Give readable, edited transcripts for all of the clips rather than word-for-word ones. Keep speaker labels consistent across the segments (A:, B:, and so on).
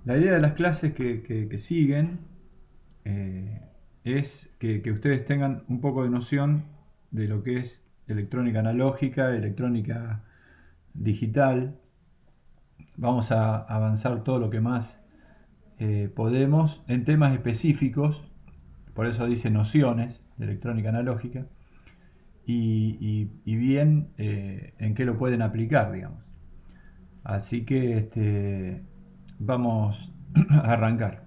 A: La idea de las clases que siguen eh, es que ustedes tengan un poco de noción de lo que es electrónica analógica, electrónica digital. Vamos a avanzar todo lo que más podemos en temas específicos, por eso dice nociones de electrónica analógica, y bien en qué lo pueden aplicar, digamos. Así que vamos a arrancar.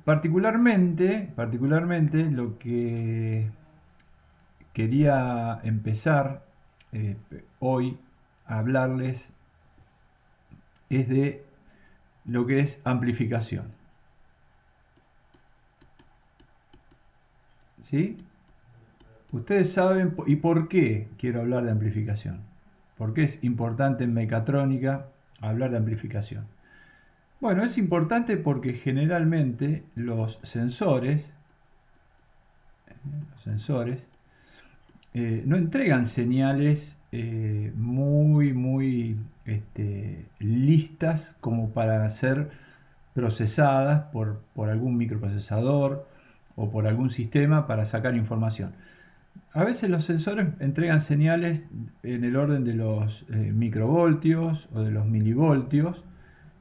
A: Particularmente lo que quería empezar eh, hoy a hablarles es de lo que es amplificación. ¿Sí? Ustedes saben y por qué quiero hablar de amplificación. ¿Por qué es importante en mecatrónica hablar de amplificación? Bueno, es importante porque generalmente los sensores no entregan señales muy listas como para ser procesadas por algún microprocesador o por algún sistema para sacar información. A veces los sensores entregan señales en el orden de los microvoltios o de los milivoltios,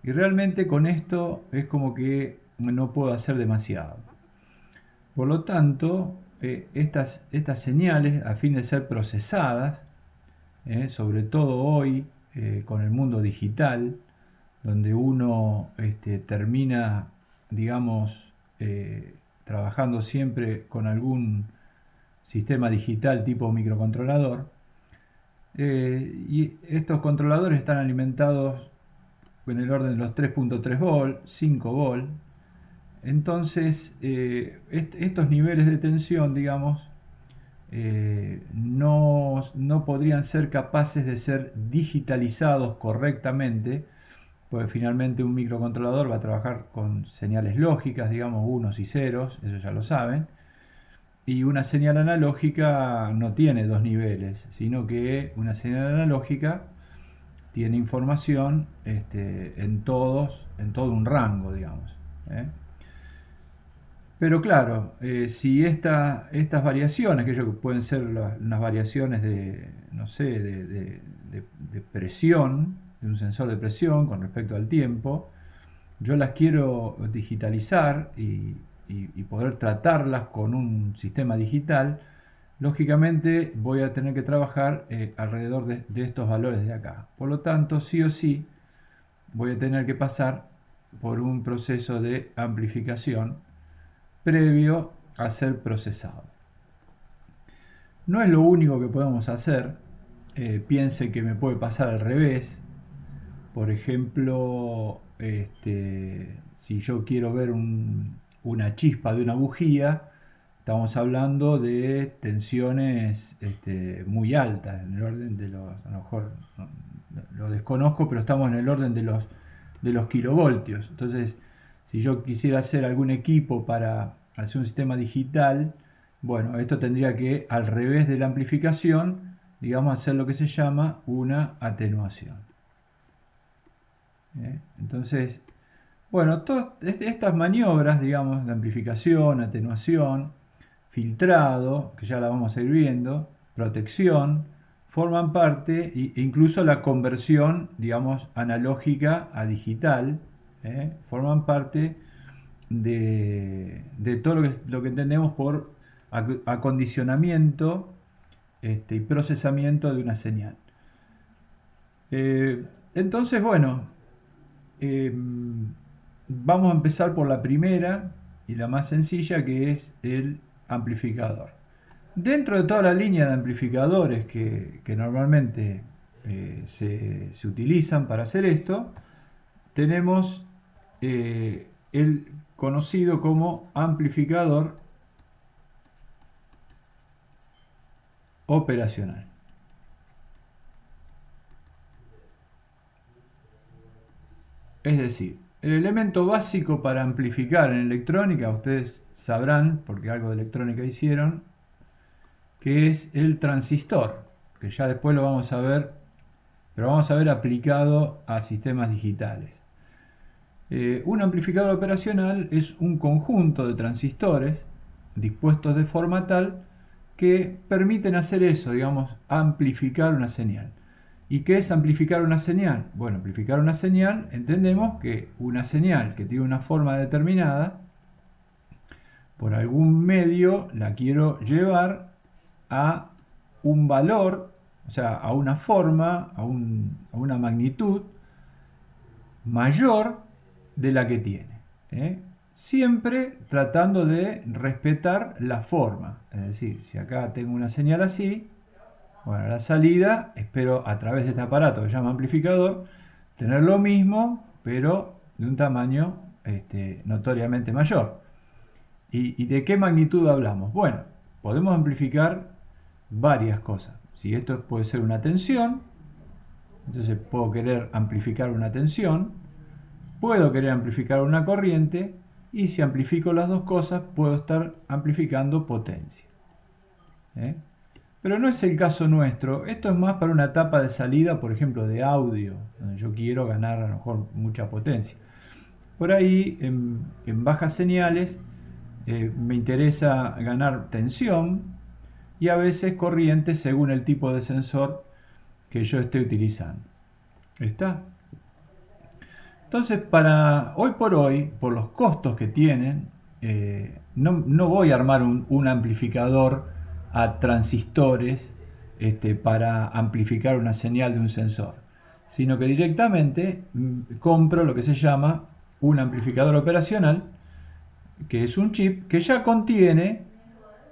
A: y realmente con esto es como que no puedo hacer demasiado. Por lo tanto, estas señales, a fin de ser procesadas, sobre todo hoy con el mundo digital, donde uno termina, digamos, trabajando siempre con algún sistema digital tipo microcontrolador, y estos controladores están alimentados en el orden de los 3.3 volt, 5 volt. Entonces, estos niveles de tensión, digamos, no podrían ser capaces de ser digitalizados correctamente, porque finalmente un microcontrolador va a trabajar con señales lógicas, digamos, unos y ceros, eso ya lo saben, y una señal analógica no tiene dos niveles, sino que una señal analógica tiene información en todo un rango, digamos. ¿eh? Pero claro, si estas variaciones, que pueden ser unas variaciones de, no sé, de presión, de un sensor de presión con respecto al tiempo, yo las quiero digitalizar y poder tratarlas con un sistema digital, lógicamente voy a tener que trabajar alrededor de estos valores de acá. Por lo tanto, sí o sí, voy a tener que pasar por un proceso de amplificación previo a ser procesado. No es lo único que podemos hacer. Piense que me puede pasar al revés. Por ejemplo, si yo quiero ver una chispa de una bujía, estamos hablando de tensiones muy altas, en el orden de los, a lo mejor lo desconozco, pero estamos en el orden de los kilovoltios. Entonces, si yo quisiera hacer algún equipo para hacer un sistema digital, bueno, esto tendría que, al revés de la amplificación, digamos, hacer lo que se llama una atenuación. Entonces, bueno, todas estas maniobras, digamos, de amplificación, atenuación, filtrado, que ya la vamos a ir viendo, protección, forman parte, e incluso la conversión, digamos, analógica a digital, forman parte de todo lo que entendemos por acondicionamiento y procesamiento de una señal. Entonces, bueno, eh, vamos a empezar por la primera y la más sencilla, que es el amplificador. Dentro de toda la línea de amplificadores que normalmente se utilizan para hacer esto, tenemos el conocido como amplificador operacional. Es decir, el elemento básico para amplificar en electrónica, ustedes sabrán, porque algo de electrónica hicieron, que es el transistor, que ya después lo vamos a ver pero vamos a ver aplicado a sistemas digitales. Un amplificador operacional es un conjunto de transistores dispuestos de forma tal que permiten hacer eso, digamos, amplificar una señal. ¿Y qué es amplificar una señal? Bueno, amplificar una señal, entendemos que una señal que tiene una forma determinada, por algún medio la quiero llevar a un valor, o sea, a una forma, a una magnitud mayor de la que tiene. ¿Eh? Siempre tratando de respetar la forma. Es decir, si acá tengo una señal así, bueno, la salida, espero a través de este aparato que se llama amplificador, tener lo mismo, pero de un tamaño notoriamente mayor. ¿Y de qué magnitud hablamos? Bueno, podemos amplificar varias cosas. Si esto puede ser una tensión, entonces puedo querer amplificar una tensión, puedo querer amplificar una corriente, y si amplifico las dos cosas, puedo estar amplificando potencia. ¿Eh? Pero no es el caso nuestro. Esto es más para una etapa de salida, por ejemplo, de audio, donde yo quiero ganar a lo mejor mucha potencia. Por ahí, en bajas señales, me interesa ganar tensión y a veces corriente según el tipo de sensor que yo esté utilizando. ¿Está? Entonces, para hoy por hoy, por los costos que tienen, no voy a armar un amplificador a transistores para amplificar una señal de un sensor, sino que directamente compro lo que se llama un amplificador operacional, que es un chip que ya contiene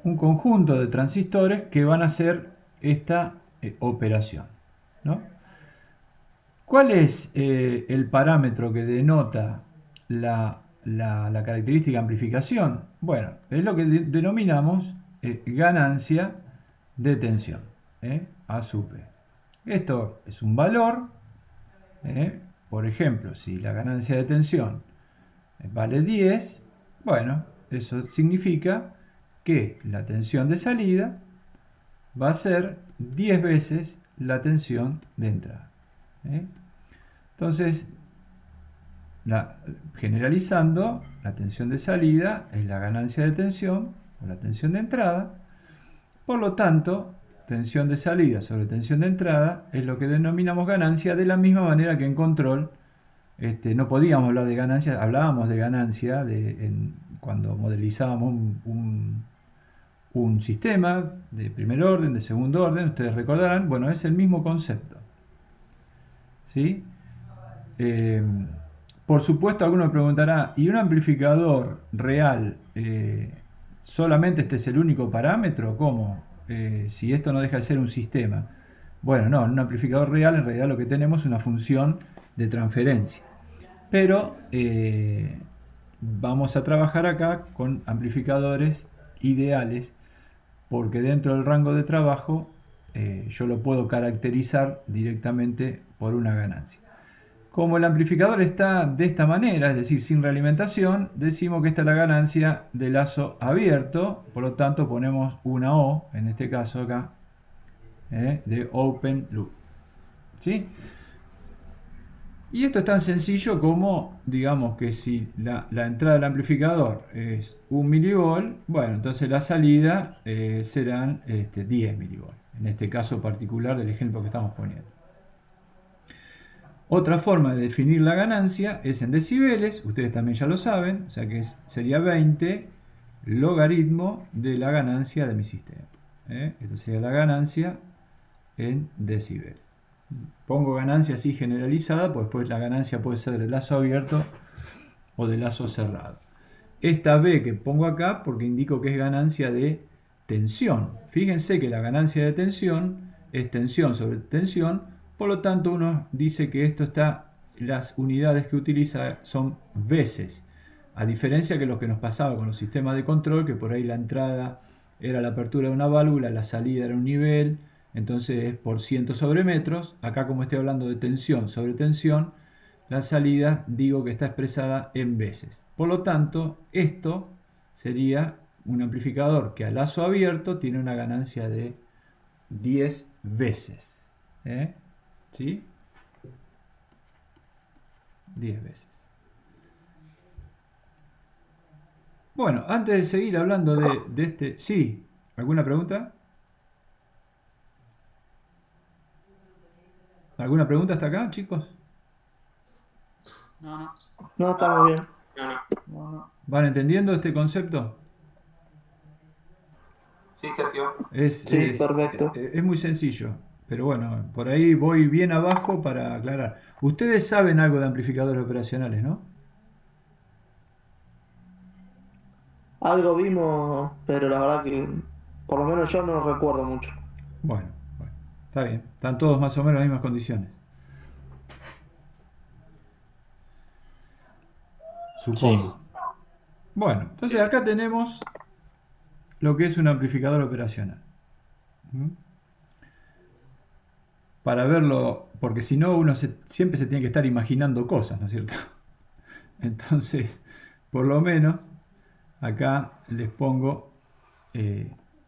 A: un conjunto de transistores que van a hacer esta operación, ¿no? ¿Cuál es el parámetro que denota la característica de amplificación? Bueno, es lo que denominamos ganancia de tensión, A sub P. Esto es un valor, por ejemplo, si la ganancia de tensión vale 10, bueno, eso significa que la tensión de salida va a ser 10 veces la tensión de entrada. Entonces, generalizando, la tensión de salida es la ganancia de tensión o la tensión de entrada. Por lo tanto, tensión de salida sobre tensión de entrada es lo que denominamos ganancia, de la misma manera que en control no podíamos hablar de ganancia, hablábamos de ganancia cuando modelizábamos un sistema de primer orden, de segundo orden, ustedes recordarán, bueno, es el mismo concepto. ¿Sí? Por supuesto, alguno me preguntará, ¿y un amplificador real solamente este es el único parámetro? ¿Cómo? Si esto no deja de ser un sistema. Bueno, no, en un amplificador real en realidad lo que tenemos es una función de transferencia. Pero vamos a trabajar acá con amplificadores ideales, porque dentro del rango de trabajo yo lo puedo caracterizar directamente por una ganancia. Como el amplificador está de esta manera, es decir, sin realimentación, decimos que esta es la ganancia de lazo abierto, por lo tanto ponemos una O, en este caso acá, de open loop. ¿Sí? Y esto es tan sencillo como, digamos que si la entrada del amplificador es 1 milivolt, bueno, entonces la salida serán 10 milivolt, en este caso particular del ejemplo que estamos poniendo. Otra forma de definir la ganancia es en decibeles, ustedes también ya lo saben, o sea que sería 20 logaritmo de la ganancia de mi sistema. Esto sería la ganancia en decibeles. Pongo ganancia así generalizada, pues después la ganancia puede ser de lazo abierto o de lazo cerrado. Esta B que pongo acá porque indico que es ganancia de tensión. Fíjense que la ganancia de tensión es tensión sobre tensión, por lo tanto uno dice que esto está, las unidades que utiliza son veces, a diferencia que lo que nos pasaba con los sistemas de control, que por ahí la entrada era la apertura de una válvula, la salida era un nivel, entonces es por ciento sobre metros. Acá, como estoy hablando de tensión sobre tensión, la salida digo que está expresada en veces. Por lo tanto, esto sería un amplificador que a lazo abierto tiene una ganancia de 10 veces. ¿Sí? 10 veces. Bueno, antes de seguir hablando de este... Sí, ¿alguna pregunta? ¿Alguna pregunta hasta acá, chicos?
B: No, no.
C: No, estamos bien.
B: No, no.
A: ¿Van entendiendo este concepto?
B: Sí, Sergio.
A: Es,
C: Sí,
A: es,
C: perfecto.
A: es muy sencillo, pero bueno, por ahí voy bien abajo para aclarar. Ustedes saben algo de amplificadores operacionales, ¿no?
C: Algo vimos, pero la verdad que por lo menos yo no recuerdo mucho.
A: Bueno, bueno, está bien. Están todos más o menos en las mismas condiciones.
B: Sí.
A: Supongo. Bueno, entonces acá tenemos lo que es un amplificador operacional. ¿Mm? Para verlo, porque si no uno siempre se tiene que estar imaginando cosas, ¿no es cierto? Entonces, por lo menos, acá les pongo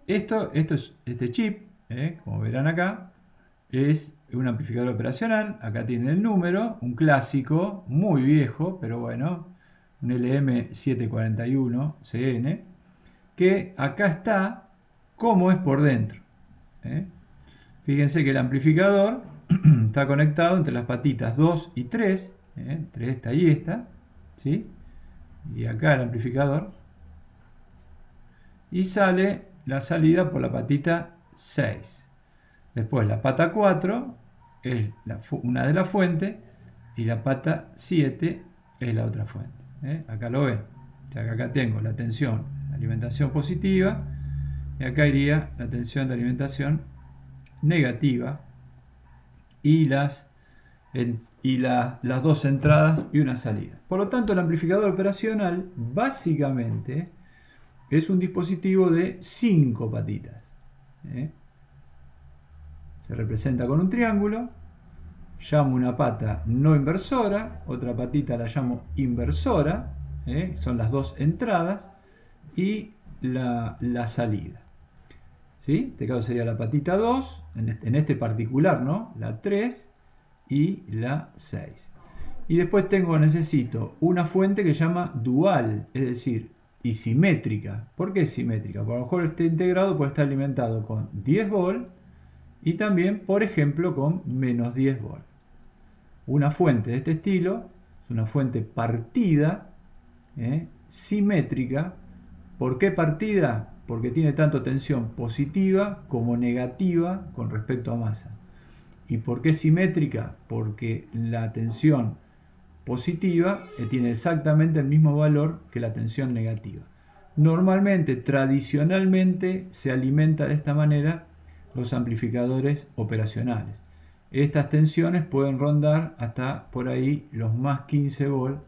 A: esto es este chip, como verán acá, es un amplificador operacional. Acá tiene el número, un clásico, muy viejo, pero bueno, un LM741CN, que acá está cómo es por dentro. ¿eh? Fíjense que el amplificador está conectado entre las patitas 2 y 3, entre esta y esta, ¿sí? Y acá el amplificador, y sale la salida por la patita 6. Después la pata 4 es una de las fuentes y la pata 7 es la otra fuente. Acá lo ven. O sea, que acá tengo la tensión de alimentación positiva y acá iría la tensión de alimentación negativa y las dos entradas y una salida. Por lo tanto, el amplificador operacional básicamente es un dispositivo de 5 patitas. ¿eh? Se representa con un triángulo. Llamo una pata no inversora, otra patita la llamo inversora, son las dos entradas y la salida. ¿Sí? En este caso sería la patita 2, en este particular, ¿no? La 3 y la 6. Y después necesito una fuente que se llama dual, es decir, y simétrica. ¿Por qué simétrica? Porque a lo mejor este integrado puede estar alimentado con 10 volt y también, por ejemplo, con menos 10 volt. Una fuente de este estilo es una fuente partida, simétrica. ¿Por qué partida? Porque tiene tanto tensión positiva como negativa con respecto a masa. ¿Y por qué simétrica? Porque la tensión positiva tiene exactamente el mismo valor que la tensión negativa. Normalmente, tradicionalmente, se alimenta de esta manera los amplificadores operacionales. Estas tensiones pueden rondar hasta por ahí los más 15 volt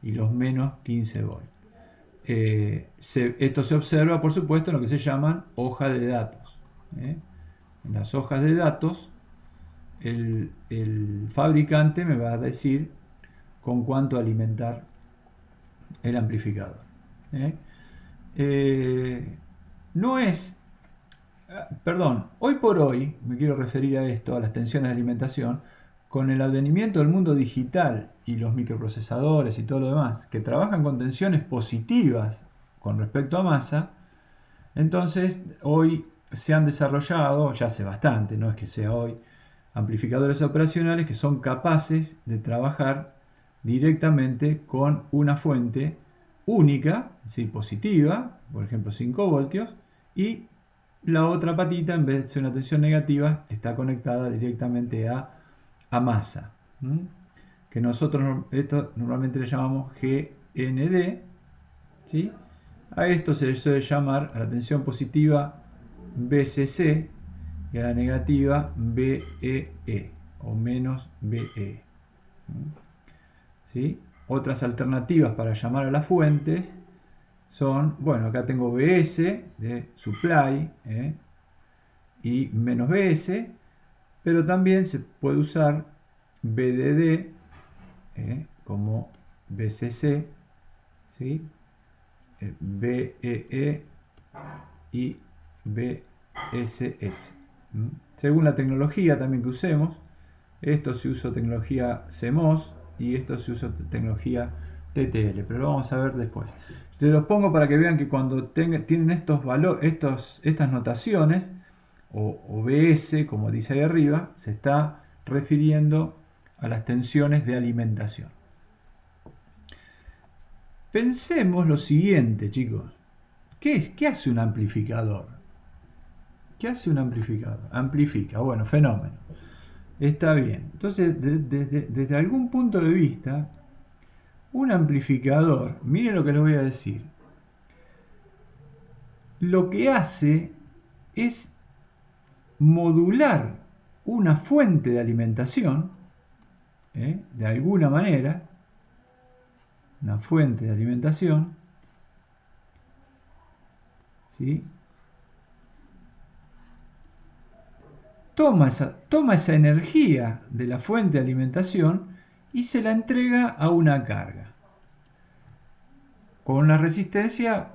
A: y los menos 15 volt. Esto se observa, por supuesto, en lo que se llaman hojas de datos. En las hojas de datos, el fabricante me va a decir con cuánto alimentar el amplificador. ¿eh? No es, perdón, hoy por hoy, me quiero referir a esto, a las tensiones de alimentación, con el advenimiento del mundo digital y los microprocesadores y todo lo demás, que trabajan con tensiones positivas con respecto a masa, entonces hoy se han desarrollado, ya hace bastante, no es que sea hoy, amplificadores operacionales que son capaces de trabajar directamente con una fuente única, ¿sí? Positiva, por ejemplo 5 voltios, y la otra patita, en vez de ser una tensión negativa, está conectada directamente a masa, que nosotros esto normalmente le llamamos GND, ¿sí? A esto se le suele llamar, a la tensión positiva, BCC, y a la negativa BEE o menos BE. ¿Sí? Otras alternativas para llamar a las fuentes son, bueno, acá tengo BS de supply y menos BS, pero también se puede usar BDD como BCC, ¿sí? BEE y BSS. Según la tecnología también que usemos, esto si uso tecnología CMOS, y esto se usa tecnología TTL, pero lo vamos a ver después. Te los pongo para que vean que cuando tienen estos valores, estas notaciones, o BS, como dice ahí arriba, se está refiriendo a las tensiones de alimentación. Pensemos lo siguiente, chicos. ¿Qué hace un amplificador? ¿Qué hace un amplificador? Amplifica, bueno, fenómeno. Está bien. Entonces, desde algún punto de vista, un amplificador, miren lo que les voy a decir, lo que hace es modular una fuente de alimentación, de alguna manera, una fuente de alimentación, ¿sí? Toma esa energía de la fuente de alimentación y se la entrega a una carga. Con una resistencia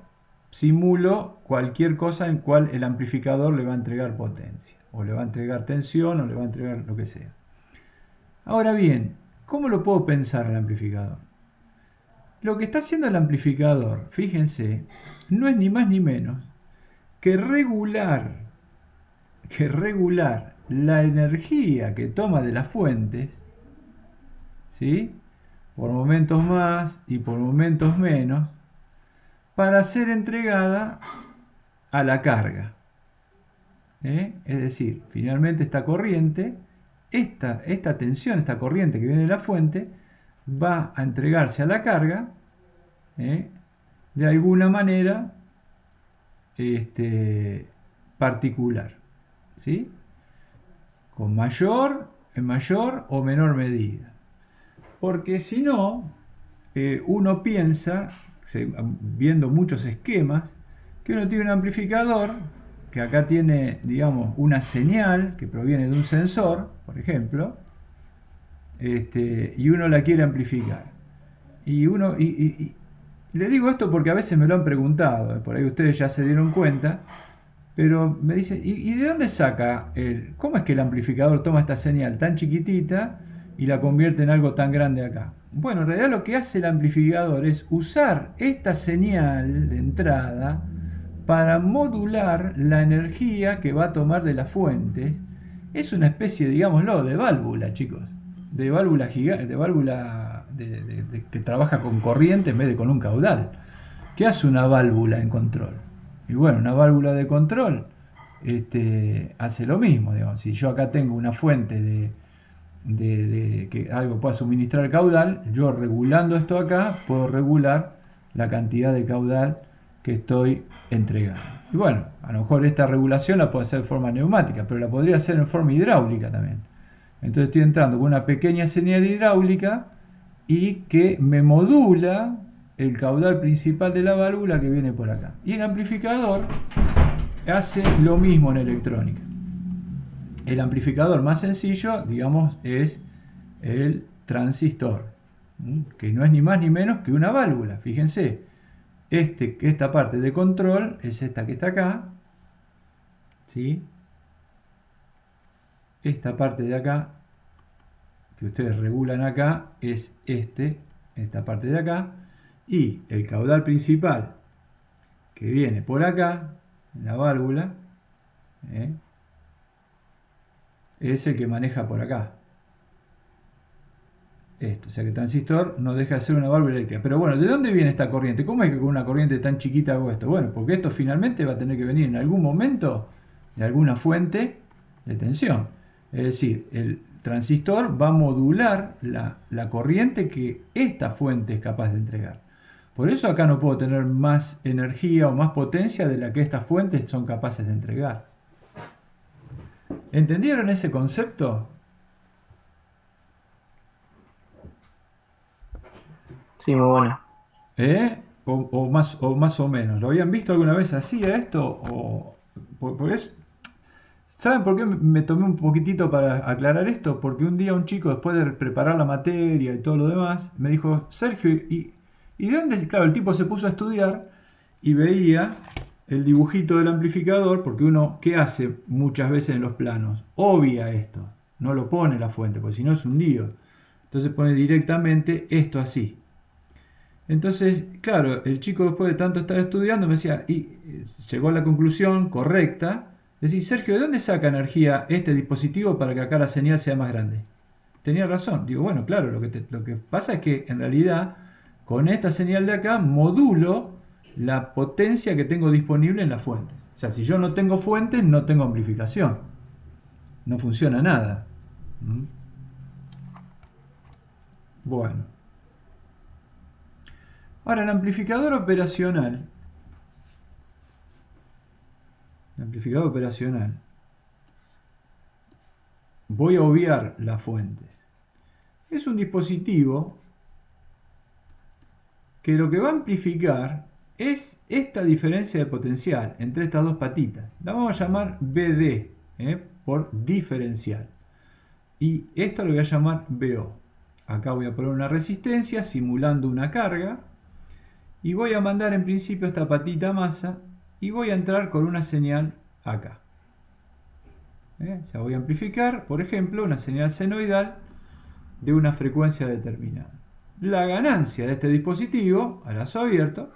A: simulo cualquier cosa en cual el amplificador le va a entregar potencia, o le va a entregar tensión, o le va a entregar lo que sea. Ahora bien, ¿cómo lo puedo pensar el amplificador? Lo que está haciendo el amplificador, fíjense, no es ni más ni menos que regular la energía que toma de las fuentes, ¿sí? Por momentos más y por momentos menos, para ser entregada a la carga. Es decir, finalmente esta corriente, esta tensión, esta corriente que viene de la fuente, va a entregarse a la carga, de alguna manera particular, ¿sí? En mayor o menor medida. Porque si no, uno piensa, viendo muchos esquemas, que uno tiene un amplificador, que acá tiene, digamos, una señal que proviene de un sensor, por ejemplo, y uno la quiere amplificar. Y le digo esto porque a veces me lo han preguntado, por ahí ustedes ya se dieron cuenta, pero me dicen, ¿y de dónde saca cómo es que el amplificador toma esta señal tan chiquitita y la convierte en algo tan grande acá? Bueno, en realidad lo que hace el amplificador es usar esta señal de entrada para modular la energía que va a tomar de las fuentes. Es una especie, digámoslo, de válvula, chicos, de válvula gigante, de válvula que trabaja con corriente en vez de con un caudal. ¿Qué hace una válvula en control? Y bueno, una válvula de control hace lo mismo, digamos. Si yo acá tengo una fuente de que algo pueda suministrar caudal, yo regulando esto acá puedo regular la cantidad de caudal que estoy entregando. Y bueno, a lo mejor esta regulación la puedo hacer de forma neumática, pero la podría hacer en forma hidráulica también. Entonces estoy entrando con una pequeña señal hidráulica y que me modula el caudal principal de la válvula que viene por acá. Y el amplificador hace lo mismo en electrónica. El amplificador más sencillo, digamos, es el transistor, que no es ni más ni menos que una válvula. Fíjense, esta parte de control es esta que está acá, ¿sí? Esta parte de acá, que ustedes regulan acá, es esta parte de acá, y el caudal principal que viene por acá, en la válvula, es el que maneja por acá. O sea que el transistor no deja de ser una válvula eléctrica. Pero bueno, ¿de dónde viene esta corriente? ¿Cómo es que con una corriente tan chiquita hago esto? Bueno, porque esto finalmente va a tener que venir en algún momento de alguna fuente de tensión. Es decir, el transistor va a modular la corriente que esta fuente es capaz de entregar. Por eso acá no puedo tener más energía o más potencia de la que estas fuentes son capaces de entregar. ¿Entendieron ese concepto?
C: Sí, muy bueno.
A: O más o menos. ¿Lo habían visto alguna vez así a esto? ¿Saben por qué me tomé un poquitito para aclarar esto? Porque un día un chico, después de preparar la materia y todo lo demás, me dijo, Sergio, ¿y de dónde? Claro, el tipo se puso a estudiar y veía el dibujito del amplificador, porque uno, ¿qué hace muchas veces en los planos? Obvia esto, no lo pone la fuente, porque si no es un lío. Entonces pone directamente esto así. Entonces, claro, el chico después de tanto estar estudiando me decía, y llegó a la conclusión correcta, decir, Sergio, ¿de dónde saca energía este dispositivo para que acá la señal sea más grande? Tenía razón. Digo, bueno, claro, lo que pasa es que en realidad con esta señal de acá modulo la potencia que tengo disponible en las fuentes. O sea, si yo no tengo fuentes, no tengo amplificación. No funciona nada. ¿Mm? Bueno. Ahora, el amplificador operacional, voy a obviar las fuentes. Es un dispositivo que lo que va a amplificar es esta diferencia de potencial entre estas dos patitas. La vamos a llamar BD, por diferencial. Y esto lo voy a llamar BO. Acá voy a poner una resistencia simulando una carga. Y voy a mandar en principio esta patita masa y voy a entrar con una señal acá. O sea, voy a amplificar, por ejemplo, una señal senoidal de una frecuencia determinada. La ganancia de este dispositivo, a lazo abierto,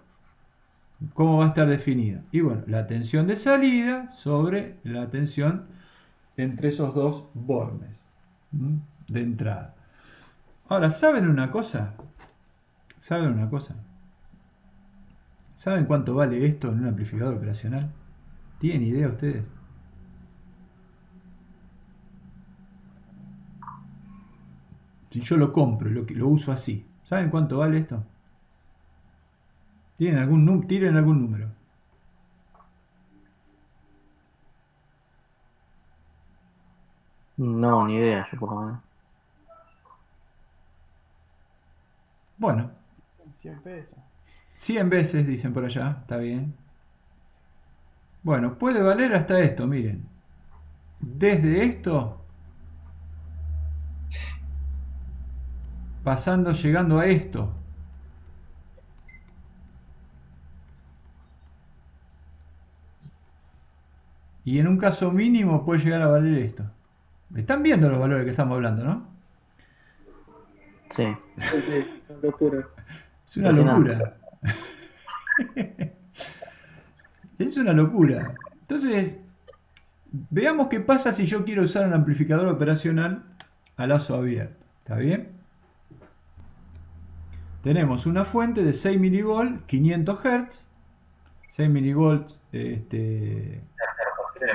A: ¿cómo va a estar definida? Y bueno, la tensión de salida sobre la tensión entre esos dos bornes de entrada. Ahora, ¿saben una cosa? ¿Saben una cosa? ¿Saben cuánto vale esto en un amplificador operacional? ¿Tienen idea ustedes? Si yo lo compro y lo uso así, ¿saben cuánto vale esto? ¿Tienen tienen algún número?
C: No, ni idea, yo por lo menos.
A: Bueno,
D: 100 pesos.
A: 100 veces, dicen por allá, está bien. Bueno, puede valer hasta esto, miren. Desde esto, llegando a esto. Y en un caso mínimo puede llegar a valer esto. ¿Están viendo los valores que estamos hablando, no?
C: Sí. Locura.
A: Es una locura. Es una locura. Entonces, veamos qué pasa si yo quiero usar un amplificador operacional a lazo abierto. ¿Está bien? Tenemos una fuente de 6 mV, 500 Hz. 6 mV,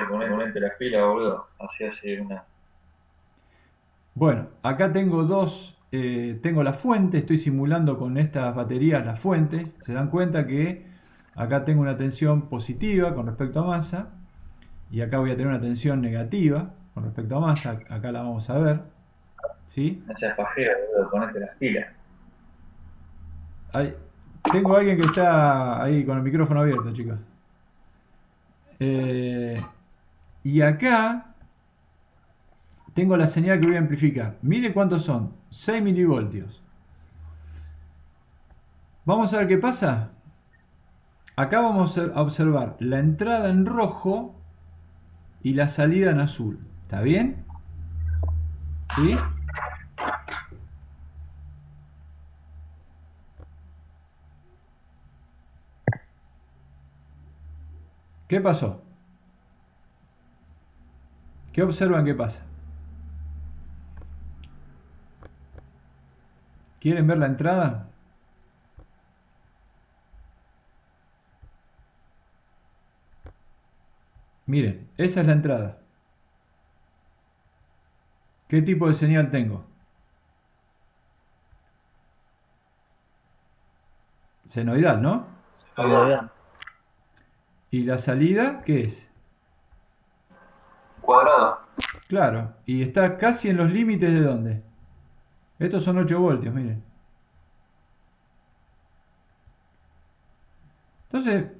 B: Ponete las pilas, boludo. Así hace una.
A: Bueno, acá tengo tengo la fuente, estoy simulando con estas baterías las fuentes. Se dan cuenta que acá tengo una tensión positiva con respecto a masa y acá voy a tener una tensión negativa con respecto a masa. Acá la vamos a ver, ¿sí?
B: No seas pajero, boludo. Ponete las pilas.
A: Tengo a alguien que está ahí con el micrófono abierto, chicos. Y acá tengo la señal que voy a amplificar. Mire cuántos son. 6 milivoltios. Vamos a ver qué pasa. Acá vamos a observar la entrada en rojo y la salida en azul. ¿Está bien? ¿Sí? ¿Qué pasó? ¿Qué observan que pasa? ¿Quieren ver la entrada? Miren, esa es la entrada. ¿Qué tipo de señal tengo? Senoidal, ¿no? ¿Y la salida qué es?
B: Cuadrado.
A: Claro, y está casi en los límites de ¿dónde? Estos son 8 voltios, miren. Entonces,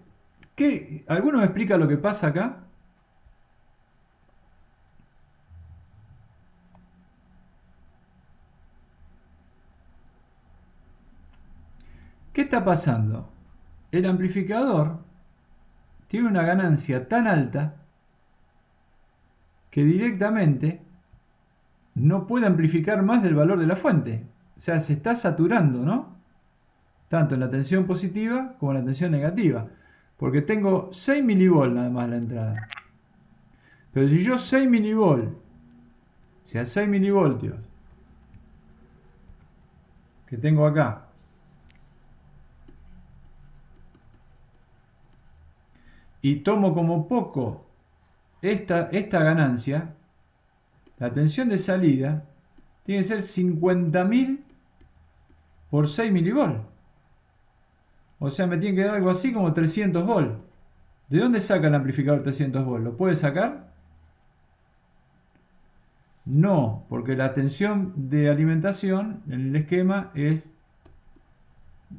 A: ¿alguno me explica lo que pasa acá? ¿Qué está pasando? El amplificador tiene una ganancia tan alta que directamente no puede amplificar más del valor de la fuente. O sea, se está saturando, ¿no? Tanto en la tensión positiva como en la tensión negativa. Porque tengo 6 milivolts nada más en la entrada. Pero si yo 6 milivolts, o sea, 6 milivoltios que tengo acá, y tomo como poco esta ganancia, la tensión de salida tiene que ser 50.000 por 6 milivolts. O sea, me tiene que dar algo así como 300 volts. ¿De dónde saca el amplificador 300 volts? ¿Lo puede sacar? No, porque la tensión de alimentación en el esquema es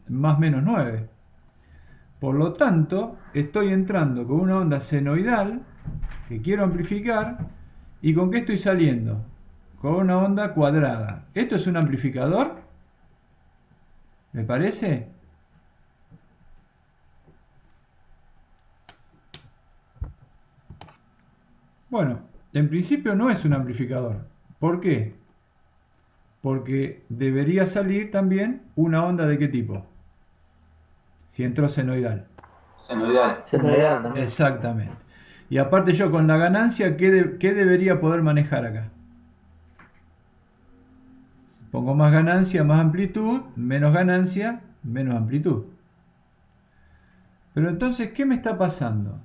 A: más o menos 9. Por lo tanto, estoy entrando con una onda senoidal que quiero amplificar. ¿Y con qué estoy saliendo? Con una onda cuadrada. ¿Esto es un amplificador? ¿Me parece? Bueno, en principio no es un amplificador. ¿Por qué? Porque debería salir también una onda ¿de qué tipo? Si entró senoidal.
C: Senoidal también.
A: Exactamente. Y aparte yo con la ganancia, ¿qué debería poder manejar acá? Pongo más ganancia, más amplitud, menos ganancia, menos amplitud. Pero entonces, ¿qué me está pasando?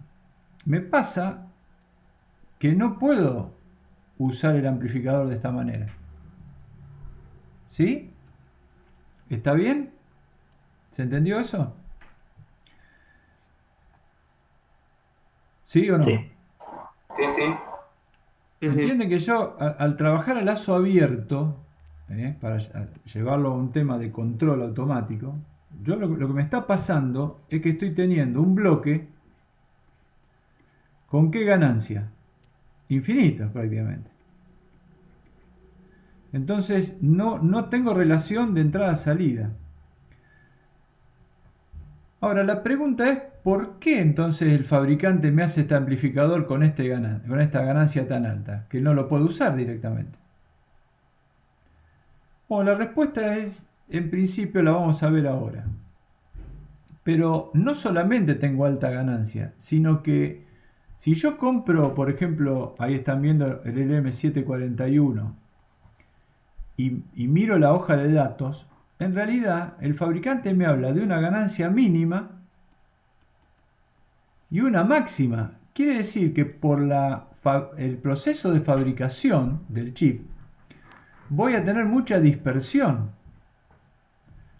A: Me pasa que no puedo usar el amplificador de esta manera. ¿Sí? ¿Está bien? ¿Se entendió eso? ¿Sí o no?
C: Sí.
B: Sí, sí.
C: Sí, sí.
A: Entienden que yo, al trabajar a lazo abierto, para llevarlo a un tema de control automático, yo lo que me está pasando es que estoy teniendo un bloque con qué ganancia, infinita prácticamente. Entonces no tengo relación de entrada-salida. Ahora la pregunta es, ¿por qué entonces el fabricante me hace este amplificador con esta ganancia tan alta, que no lo puedo usar directamente? Bueno, la respuesta es, en principio la vamos a ver ahora. Pero no solamente tengo alta ganancia, sino que si yo compro, por ejemplo, ahí están viendo el LM741 y miro la hoja de datos, en realidad el fabricante me habla de una ganancia mínima y una máxima. Quiere decir que por el proceso de fabricación del chip voy a tener mucha dispersión.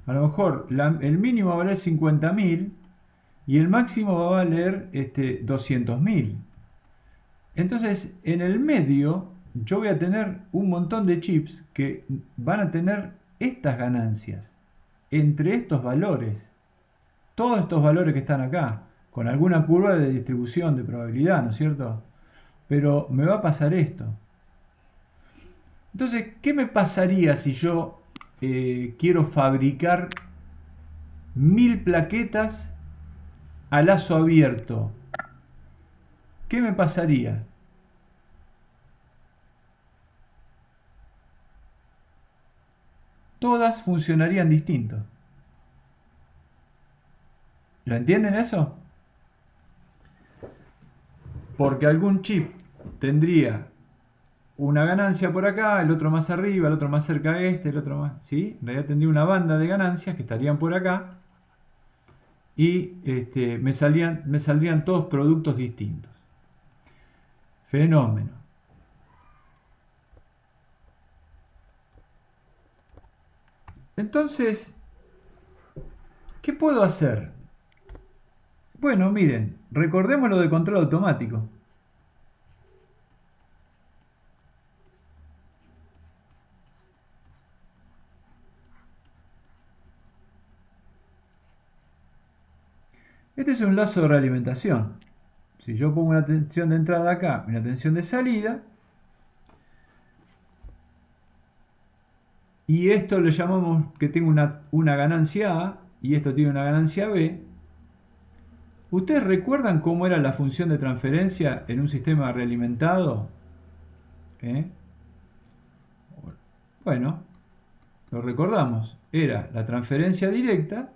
A: A lo mejor el mínimo va a valer 50.000 y el máximo va a valer 200.000. Entonces, en el medio, yo voy a tener un montón de chips que van a tener estas ganancias entre estos valores. Todos estos valores que están acá, con alguna curva de distribución de probabilidad, ¿no es cierto? Pero me va a pasar esto. Entonces, ¿qué me pasaría si yo quiero fabricar 1000 plaquetas a lazo abierto? ¿Qué me pasaría? Todas funcionarían distinto. ¿Lo entienden eso? Porque algún chip tendría una ganancia por acá, el otro más arriba, el otro más cerca de el otro más, ¿sí? En realidad tendría una banda de ganancias que estarían por acá y me saldrían todos productos distintos. Fenómeno. Entonces, ¿qué puedo hacer? Bueno, miren, recordemos lo de control automático. Este es un lazo de realimentación. Si yo pongo una tensión de entrada acá y una tensión de salida, y esto le llamamos que tengo una ganancia A y esto tiene una ganancia B, ¿ustedes recuerdan cómo era la función de transferencia en un sistema realimentado? Bueno, lo recordamos, era la transferencia directa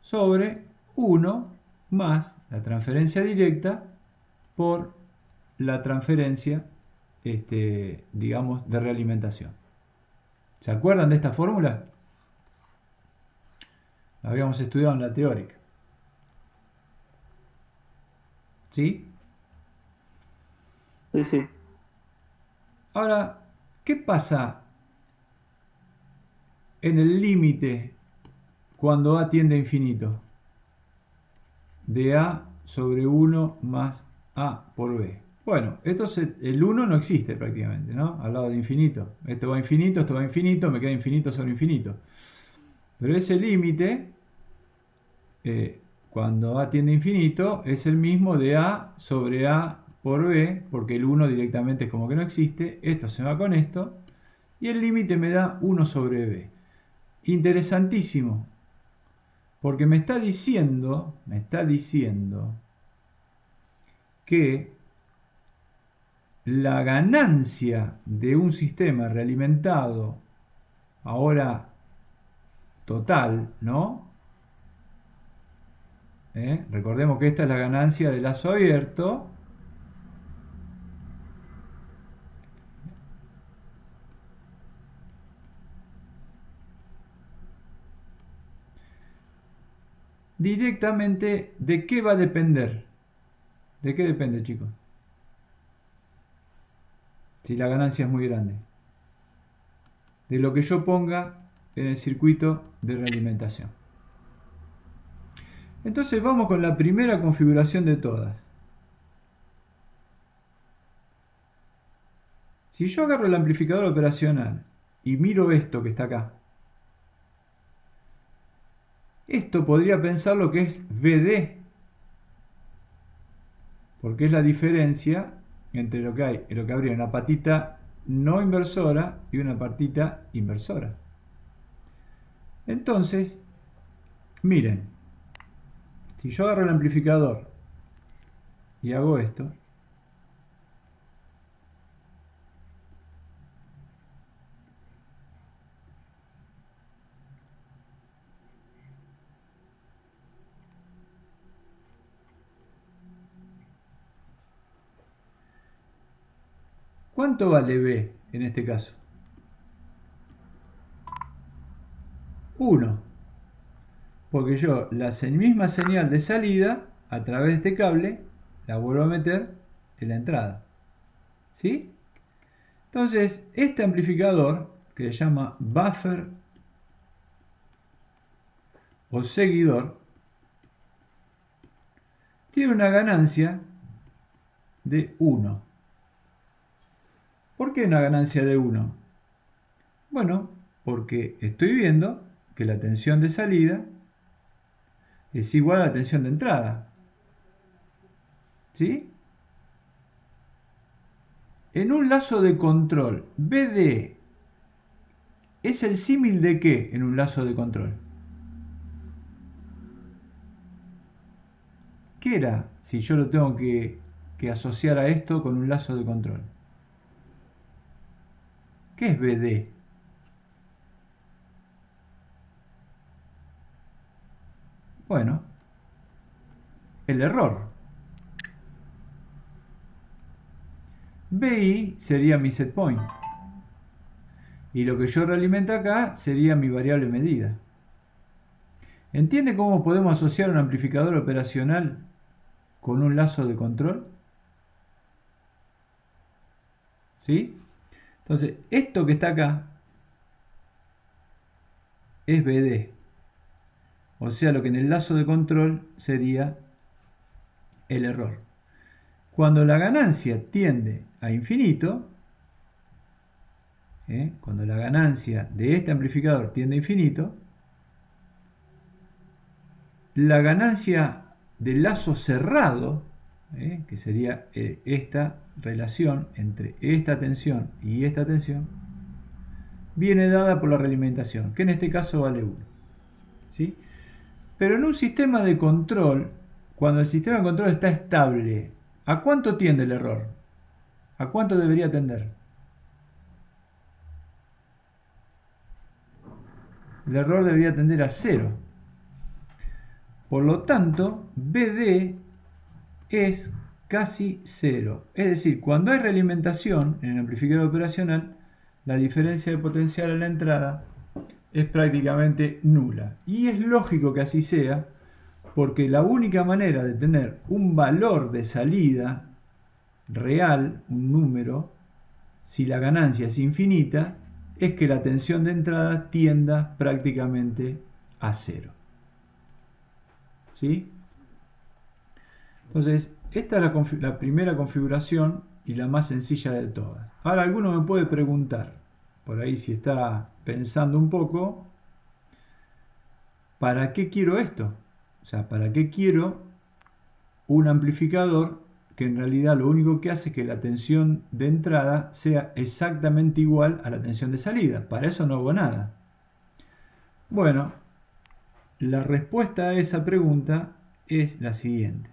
A: sobre 1 más la transferencia directa por la transferencia, digamos, de realimentación. ¿Se acuerdan de esta fórmula? La habíamos estudiado en la teórica. ¿Sí?
C: Sí, sí.
A: Ahora, ¿qué pasa en el límite cuando a tiende a infinito? De a sobre 1 más a por b. Bueno, el 1 no existe prácticamente, ¿no? Al lado de infinito. Esto va a infinito, me queda infinito sobre infinito. Pero ese límite, cuando a tiende a infinito, es el mismo de a sobre a por b, porque el 1 directamente es como que no existe. Esto se va con esto. Y el límite me da 1 sobre b. Interesantísimo. Porque me está diciendo que la ganancia de un sistema realimentado, ahora total, ¿no? Recordemos que esta es la ganancia de lazo abierto. Directamente, ¿de qué va a depender? ¿De qué depende, chicos? Si la ganancia es muy grande. De lo que yo ponga en el circuito de realimentación. Entonces vamos con la primera configuración de todas. Si yo agarro el amplificador operacional y miro esto que está acá, esto podría pensar lo que es VD, porque es la diferencia entre lo que habría una patita no inversora y una patita inversora. Entonces, miren, si yo agarro el amplificador y hago esto, ¿cuánto vale B en este caso? 1, porque yo la misma señal de salida a través de este cable la vuelvo a meter en la entrada. ¿Sí? Entonces, este amplificador, que se llama buffer o seguidor, tiene una ganancia de 1. ¿Por qué una ganancia de 1? Bueno, porque estoy viendo que la tensión de salida es igual a la tensión de entrada. ¿Sí? En un lazo de control, BD es el símil de qué en un lazo de control. ¿Qué era si yo lo tengo que asociar a esto con un lazo de control? ¿Qué es BD? Bueno, el error. BI sería mi set point. Y lo que yo realimento acá sería mi variable medida. ¿Entiende cómo podemos asociar un amplificador operacional con un lazo de control? ¿Sí? Entonces, esto que está acá es BD. O sea, lo que en el lazo de control sería el error. Cuando la ganancia tiende a infinito, cuando la ganancia de este amplificador tiende a infinito, la ganancia del lazo cerrado, que sería esta relación entre esta tensión y esta tensión, viene dada por la realimentación, que en este caso vale 1. ¿Sí? Pero en un sistema de control, cuando el sistema de control está estable, ¿a cuánto tiende el error? ¿A cuánto debería tender? el error debería tender a 0. Por lo tanto, BD es casi 0. Es decir, cuando hay realimentación en el amplificador operacional, la diferencia de potencial en la entrada es prácticamente nula. Y es lógico que así sea, porque la única manera de tener un valor de salida real, un número, si la ganancia es infinita, es que la tensión de entrada tienda prácticamente a 0. ¿Sí? Entonces, esta es la primera configuración y la más sencilla de todas. Ahora, alguno me puede preguntar, por ahí si está pensando un poco, ¿para qué quiero esto? O sea, ¿para qué quiero un amplificador que en realidad lo único que hace es que la tensión de entrada sea exactamente igual a la tensión de salida? Para eso no hago nada. Bueno, la respuesta a esa pregunta es la siguiente.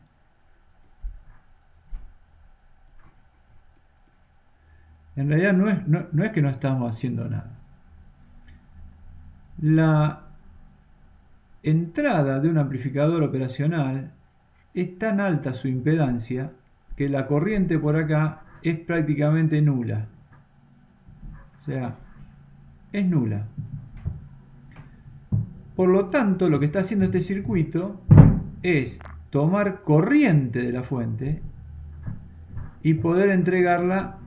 A: En realidad no es que no estamos haciendo nada. La entrada de un amplificador operacional es tan alta su impedancia que la corriente por acá es prácticamente nula. O sea, es nula. Por lo tanto, lo que está haciendo este circuito es tomar corriente de la fuente y poder entregarla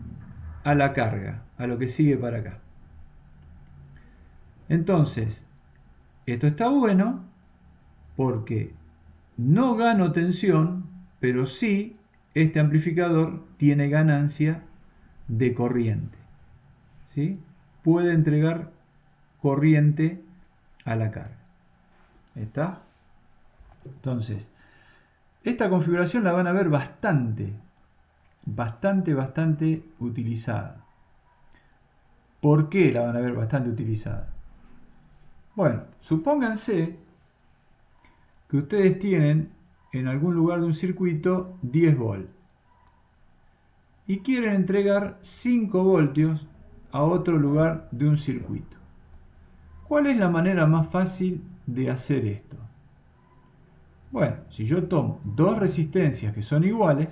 A: a la carga, a lo que sigue para acá. Entonces, esto está bueno porque no gano tensión, pero sí este amplificador tiene ganancia de corriente. ¿Sí? Puede entregar corriente a la carga. ¿Está? Entonces, esta configuración la van a ver bastante utilizada. ¿Por qué la van a ver bastante utilizada? Bueno, supónganse que ustedes tienen en algún lugar de un circuito 10 volts y quieren entregar 5 voltios a otro lugar de un circuito. ¿Cuál es la manera más fácil de hacer esto? Bueno, si yo tomo dos resistencias que son iguales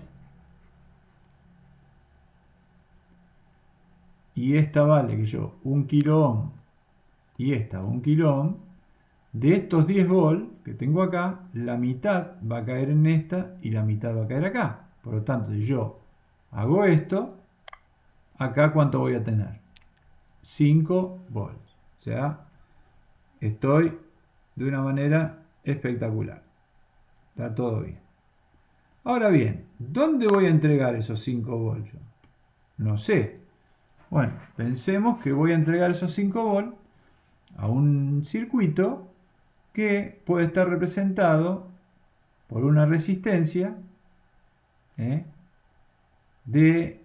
A: y esta vale que yo 1 kilo ohm y esta 1 kilo ohm, de estos 10 volts que tengo acá, la mitad va a caer en esta y la mitad va a caer acá. Por lo tanto, si yo hago esto, acá ¿cuánto voy a tener? 5 volts. O sea, estoy de una manera espectacular. Está todo bien. Ahora bien, ¿dónde voy a entregar esos 5 volts? No sé. Bueno, pensemos que voy a entregar esos 5 volts a un circuito que puede estar representado por una resistencia de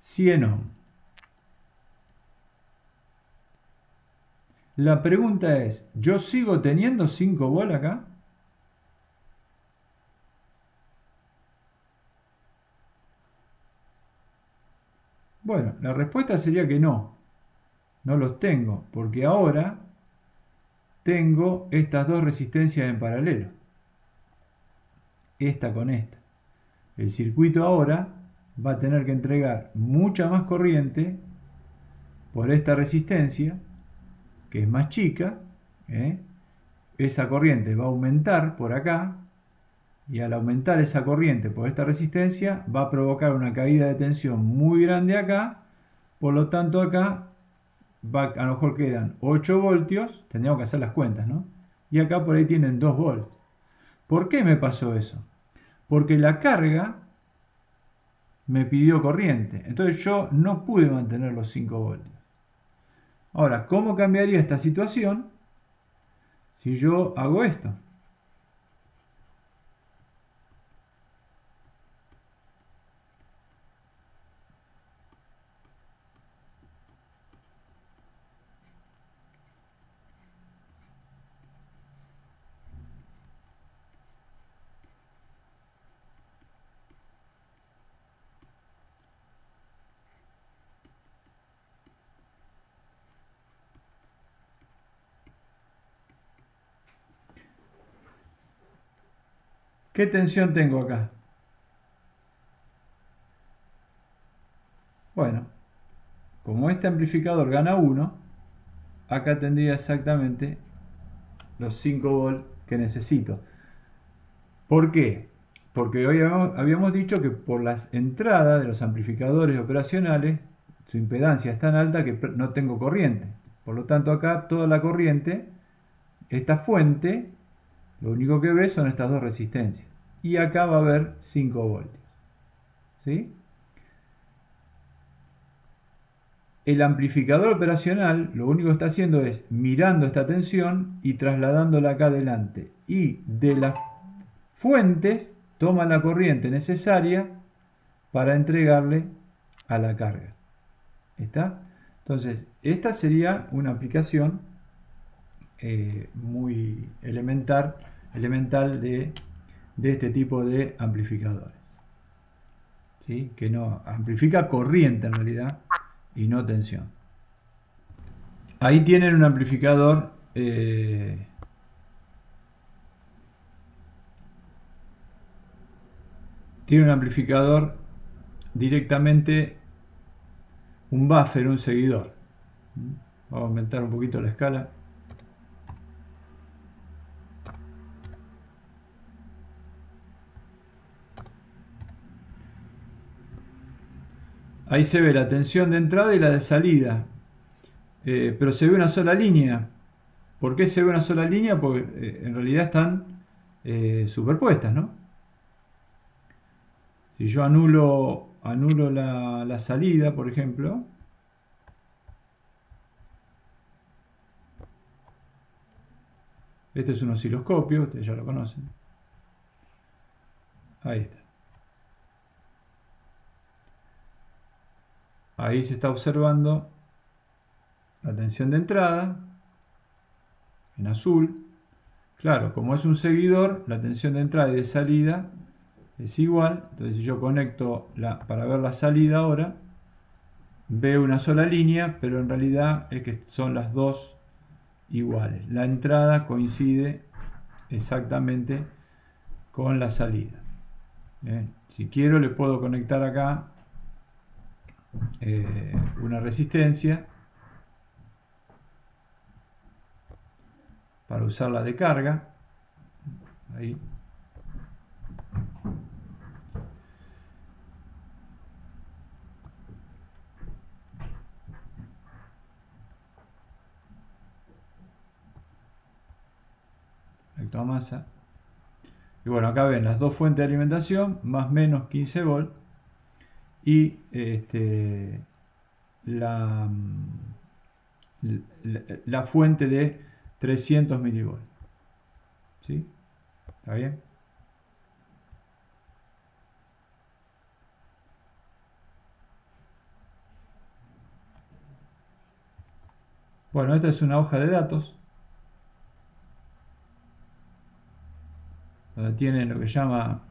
A: 100 ohm. La pregunta es, ¿yo sigo teniendo 5 volts acá? Bueno, la respuesta sería que no. No los tengo, porque ahora tengo estas dos resistencias en paralelo. Esta con esta. El circuito ahora va a tener que entregar mucha más corriente por esta resistencia, que es más chica. Esa corriente va a aumentar por acá, y al aumentar esa corriente por esta resistencia va a provocar una caída de tensión muy grande acá. Por lo tanto acá a lo mejor quedan 8 voltios, tendríamos que hacer las cuentas, ¿no? Y acá por ahí tienen 2 volts. ¿Por qué me pasó eso? Porque la carga me pidió corriente, entonces yo no pude mantener los 5 voltios. Ahora, ¿cómo cambiaría esta situación si yo hago esto? ¿Qué tensión tengo acá? Bueno, como este amplificador gana 1, acá tendría exactamente los 5 volts que necesito. ¿Por qué? Porque hoy habíamos dicho que por las entradas de los amplificadores operacionales, su impedancia es tan alta que no tengo corriente. Por lo tanto, acá toda la corriente, esta fuente, lo único que ve son estas dos resistencias. Y acá va a haber 5 voltios. ¿Sí? El amplificador operacional lo único que está haciendo es mirando esta tensión y trasladándola acá adelante. Y de las fuentes toma la corriente necesaria para entregarle a la carga. ¿Está? Entonces, esta sería una aplicación muy elemental de este tipo de amplificadores. ¿Sí? Que no amplifica corriente en realidad y no tensión. Ahí tienen un amplificador directamente, un buffer, un seguidor. Vamos a aumentar un poquito la escala. Ahí se ve la tensión de entrada y la de salida. Pero se ve una sola línea. ¿Por qué se ve una sola línea? Porque en realidad están superpuestas, ¿no? Si yo anulo la salida, por ejemplo, este es un osciloscopio, ustedes ya lo conocen. Ahí está. Ahí se está observando la tensión de entrada en azul. Claro, como es un seguidor, la tensión de entrada y de salida es igual. Entonces, si yo conecto para ver la salida ahora, veo una sola línea, pero en realidad es que son las dos iguales. La entrada coincide exactamente con la salida. Si quiero, le puedo conectar acá una resistencia para usarla de carga. Ahí. Electromasa. Y bueno, acá ven las dos fuentes de alimentación, más o menos 15 volts. Y la fuente de 300 milivolts. ¿Sí? ¿Está bien? Bueno, esta es una hoja de datos donde tienen lo que llama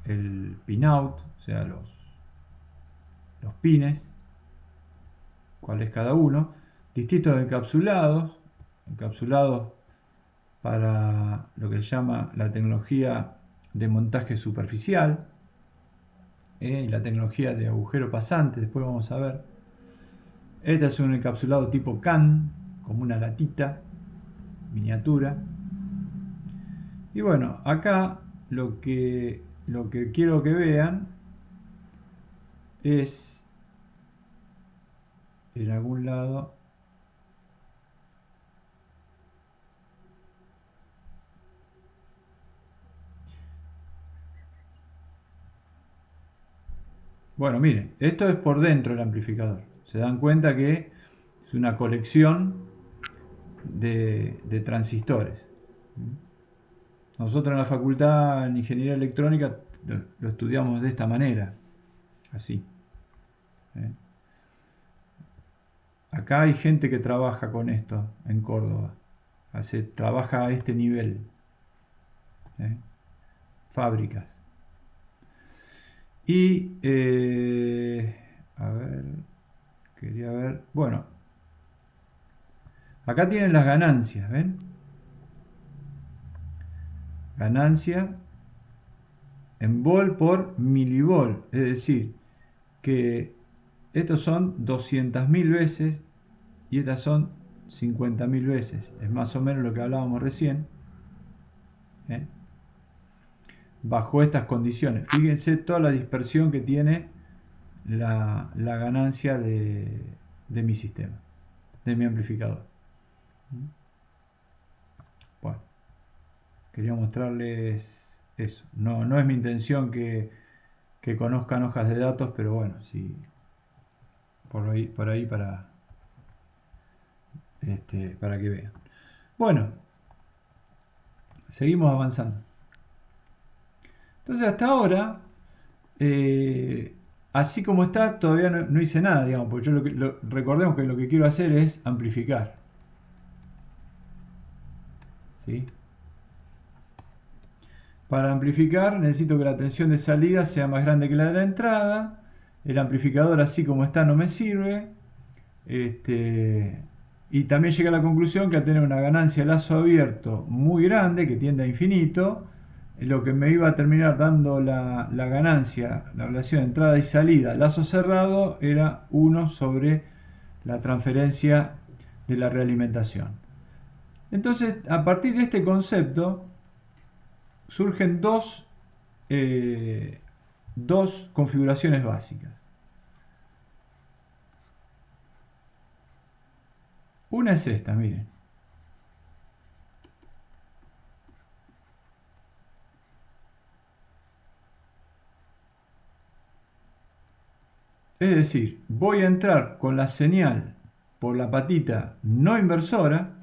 A: el pinout, o sea, los pines, cuál es cada uno, distintos encapsulados para lo que se llama la tecnología de montaje superficial y la tecnología de agujero pasante, después vamos a ver. Este es un encapsulado tipo can, como una latita miniatura. Y bueno, acá lo que quiero que vean es en algún lado bueno, miren, esto es por dentro del amplificador. Se dan cuenta que es una colección de transistores. Nosotros en la facultad en ingeniería electrónica lo estudiamos de esta manera, así. Acá hay gente que trabaja con esto en Córdoba, trabaja a este nivel, fábricas. Y, a ver, quería ver, bueno, acá tienen las ganancias, ¿ven? Ganancia en volt por milivolt, es decir, que estos son 200.000 veces y estas son 50.000 veces. Es más o menos lo que hablábamos recién. ¿eh? Bajo estas condiciones. Fíjense toda la dispersión que tiene la ganancia de mi sistema, de mi amplificador. Bueno, quería mostrarles eso. No es mi intención que conozcan hojas de datos, pero bueno, sí, por ahí para que vean. Bueno, seguimos avanzando. Entonces hasta ahora, así como está, todavía no hice nada, digamos, porque yo recordemos que lo que quiero hacer es amplificar. ¿Sí? Para amplificar necesito que la tensión de salida sea más grande que la de la entrada. El amplificador así como está no me sirve. Y también llegué a la conclusión que al tener una ganancia de lazo abierto muy grande, que tiende a infinito, lo que me iba a terminar dando la ganancia, la relación entrada y salida, lazo cerrado, era 1 sobre la transferencia de la realimentación. Entonces, a partir de este concepto, surgen dos configuraciones básicas. Una es esta, miren. Es decir, voy a entrar con la señal por la patita no inversora.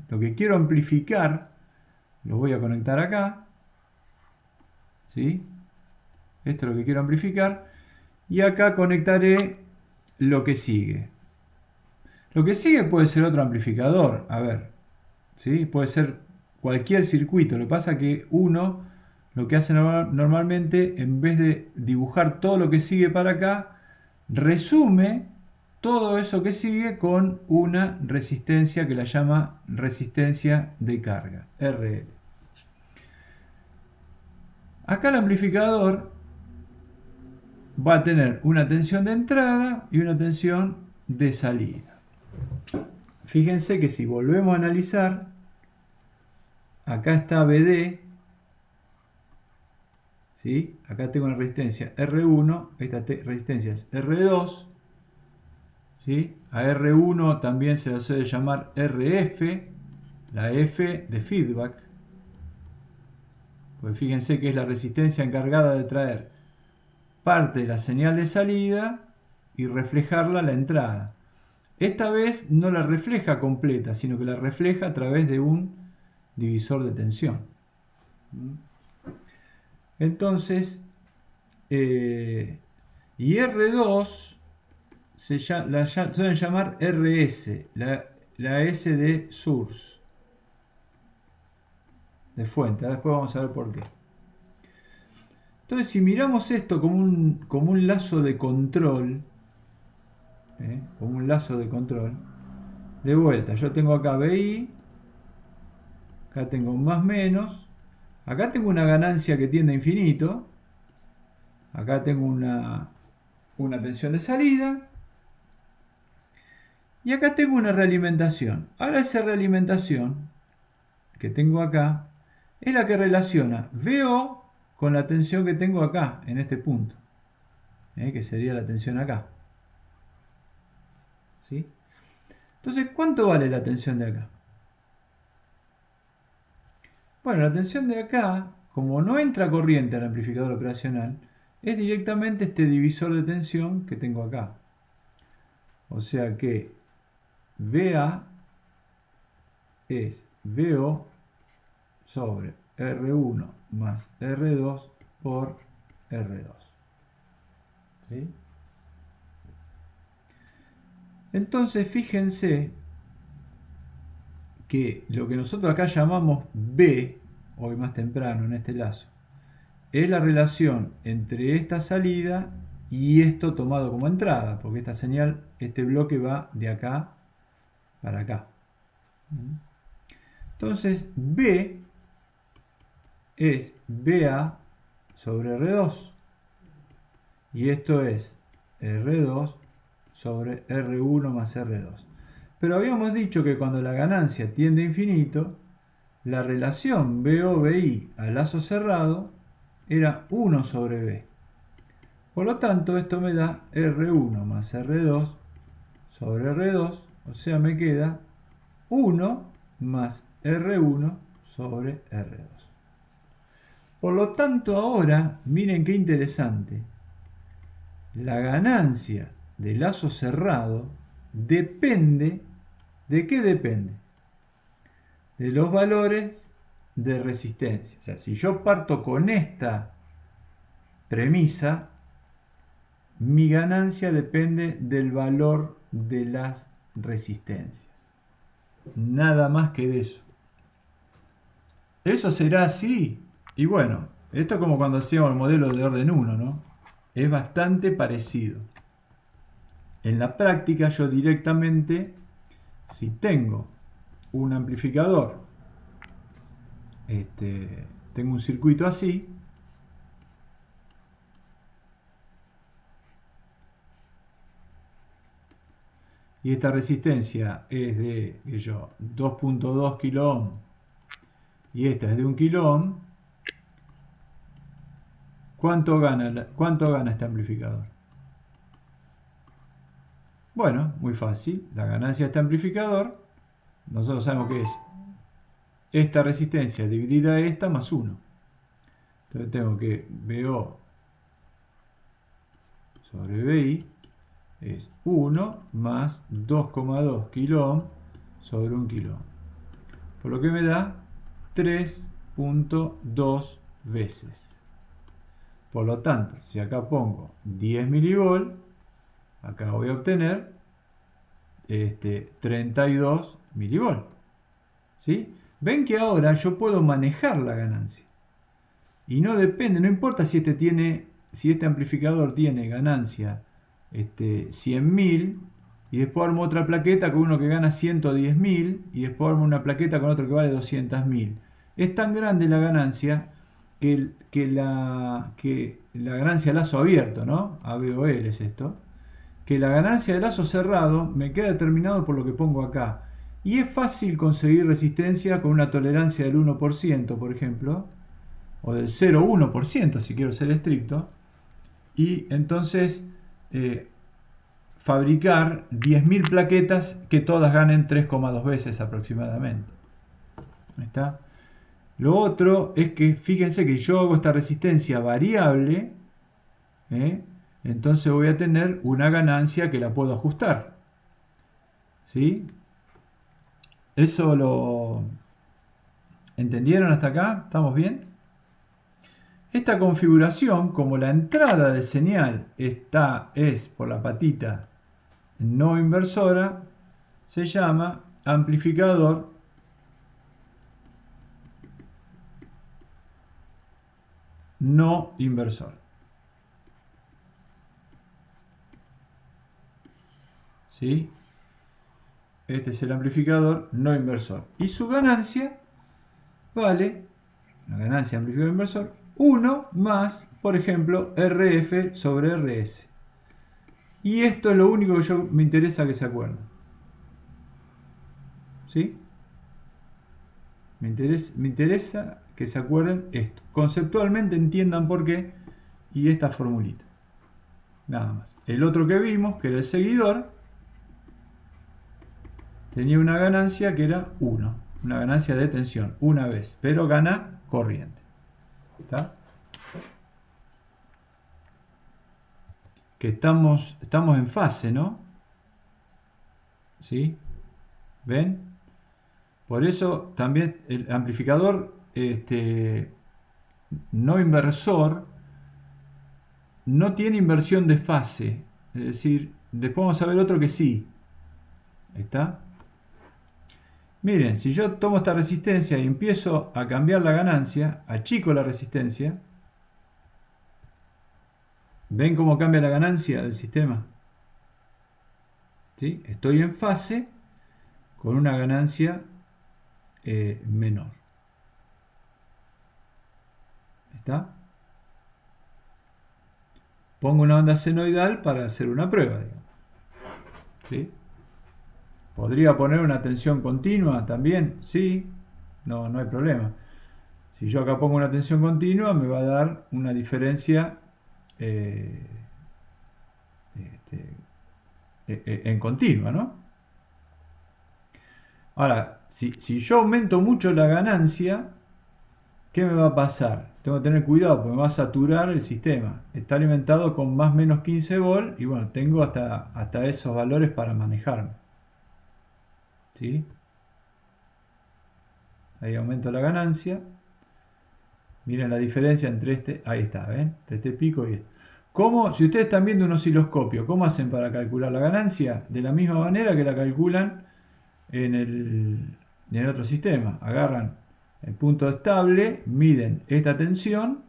A: Lo que quiero amplificar lo voy a conectar acá. ¿Sí? Esto es lo que quiero amplificar. Y acá conectaré lo que sigue. Lo que sigue puede ser otro amplificador. A ver. ¿Sí? Puede ser cualquier circuito. Lo que pasa es que uno lo que hace normalmente, en vez de dibujar todo lo que sigue para acá, resume todo eso que sigue con una resistencia que la llama resistencia de carga, RL. Acá el amplificador va a tener una tensión de entrada y una tensión de salida. Fíjense que si volvemos a analizar, acá está BD, ¿sí? Acá tengo una resistencia R1, esta resistencia es R2, ¿sí? A R1 también se le suele llamar RF, la F de feedback, pues fíjense que es la resistencia encargada de traer parte de la señal de salida y reflejarla a la entrada. Esta vez no la refleja completa, sino que la refleja a través de un divisor de tensión. Entonces, y R2 la suelen llamar RS, la S de source, de fuente. Después vamos a ver por qué. Entonces, si miramos esto como un lazo de control, como un lazo de control, de vuelta, yo tengo acá BI, acá tengo un más menos, acá tengo una ganancia que tiende a infinito, acá tengo una tensión de salida, y acá tengo una realimentación. Ahora esa realimentación que tengo acá es la que relaciona VO con la tensión que tengo acá, en este punto, que sería la tensión acá. ¿Sí? Entonces, ¿cuánto vale la tensión de acá? Bueno, la tensión de acá, como no entra corriente al amplificador operacional, es directamente este divisor de tensión que tengo acá. O sea que VA es VO sobre R1 más R2 por R2. ¿Sí? Entonces, fíjense que lo que nosotros acá llamamos B, hoy más temprano en este lazo, es la relación entre esta salida y esto tomado como entrada, porque esta señal, este bloque va de acá para acá. Entonces, B es BA sobre R2. Y esto es R2 sobre R1 más R2. Pero habíamos dicho que cuando la ganancia tiende a infinito, la relación BO-BI a lazo cerrado era 1 sobre B. Por lo tanto, esto me da R1 más R2 sobre R2, o sea, me queda 1 más R1 sobre R2. Por lo tanto, ahora, miren qué interesante. La ganancia de lazo cerrado depende, ¿de qué depende? De los valores de resistencia. O sea, si yo parto con esta premisa, mi ganancia depende del valor de las resistencias. Nada más que de eso. ¿Eso será así? Y bueno, esto es como cuando hacíamos el modelo de orden 1, ¿no? Es bastante parecido. En la práctica yo directamente, si tengo un amplificador, tengo un circuito así, y esta resistencia es de 2.2 kilo ohm y esta es de 1 kilo ohm, ¿cuánto gana este amplificador? Bueno, muy fácil. La ganancia de este amplificador, nosotros sabemos que es esta resistencia dividida a esta más 1. Entonces tengo que BO sobre BI es 1 más 2,2 kilo ohm sobre 1 kilo ohm. Por lo que me da 3.2 veces. Por lo tanto, si acá pongo 10 milivolt, acá voy a obtener 32 milivolt. ¿Sí? Ven que ahora yo puedo manejar la ganancia. Y no depende, no importa si este amplificador tiene ganancia 100.000 y después armo otra plaqueta con uno que gana 110.000 y después armo una plaqueta con otro que vale 200.000. Es tan grande la ganancia que la ganancia de lazo abierto, ¿no? ABOL es esto, que la ganancia de lazo cerrado me queda determinado por lo que pongo acá. Y es fácil conseguir resistencia con una tolerancia del 1%, por ejemplo, o del 0,1% si quiero ser estricto, y entonces fabricar 10.000 plaquetas que todas ganen 3,2 veces aproximadamente. ¿Está? Lo otro es que fíjense que yo hago esta resistencia variable, entonces voy a tener una ganancia que la puedo ajustar. ¿Sí? ¿Eso lo entendieron hasta acá? ¿Estamos bien? Esta configuración, como la entrada de señal es por la patita no inversora, se llama amplificador no inversor. ¿Sí? Este es el amplificador no inversor. Y su ganancia vale, la ganancia de amplificador inversor, 1 más, por ejemplo, RF sobre RS. Y esto es lo único que me interesa que se acuerden. ¿Sí? Me interesa que se acuerden esto. Conceptualmente entiendan por qué y esta formulita. Nada más. El otro que vimos, que era el seguidor, tenía una ganancia que era 1. Una ganancia de tensión, una vez. Pero gana corriente. ¿Está? Que estamos en fase, ¿no? ¿Sí? ¿Ven? Por eso también el amplificador no inversor no tiene inversión de fase. Es decir, después vamos a ver otro que sí. ¿Está? Miren, si yo tomo esta resistencia y empiezo a cambiar la ganancia, achico la resistencia, ¿ven cómo cambia la ganancia del sistema? ¿Sí? Estoy en fase con una ganancia menor. ¿Está? pongo una onda senoidal para hacer una prueba, digamos. ¿Sí? ¿Podría poner una tensión continua también? Sí, no hay problema. Si yo acá pongo una tensión continua, me va a dar una diferencia eh, este, en continua, ¿no? Ahora, si yo aumento mucho la ganancia, ¿qué me va a pasar? Tengo que tener cuidado porque me va a saturar el sistema. Está alimentado con más o menos 15 volt y bueno, tengo hasta esos valores para manejarme. ¿Sí? Ahí aumento la ganancia. Miren la diferencia entre ahí está, ¿ven? Entre este pico y este. ¿Cómo, si ustedes están viendo un osciloscopio, cómo hacen para calcular la ganancia? De la misma manera que la calculan en el otro sistema. Agarran el punto estable, miden esta tensión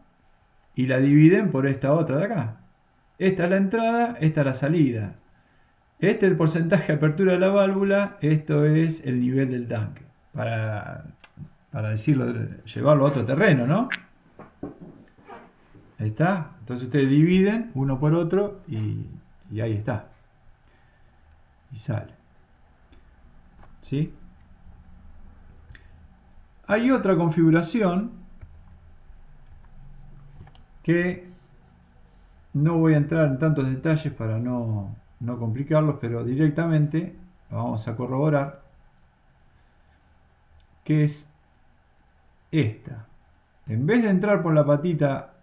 A: y la dividen por esta otra de acá. Esta es la entrada, esta es la salida. Este es el porcentaje de apertura de la válvula, esto es el nivel del tanque. Para decirlo, llevarlo a otro terreno, ¿no? Ahí está. Entonces ustedes dividen uno por otro y ahí está. Y sale. ¿Sí? Hay otra configuración que no voy a entrar en tantos detalles para no complicarlos, pero directamente lo vamos a corroborar, que es esta. En vez de entrar por la patita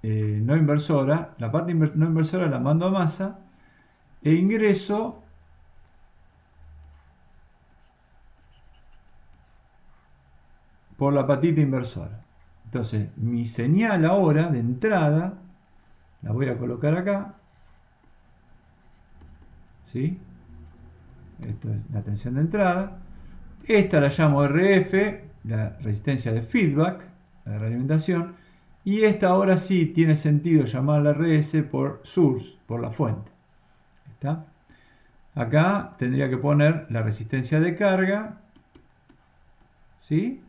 A: no inversora, la pata no inversora la mando a masa e ingreso por la patita inversora. Entonces, mi señal ahora de entrada la voy a colocar acá. ¿Sí? Esto es la tensión de entrada. Esta la llamo RF, la resistencia de feedback, la de realimentación. Y esta ahora sí tiene sentido llamarla RS por source, por la fuente. ¿Está? Acá tendría que poner la resistencia de carga. ¿Sí?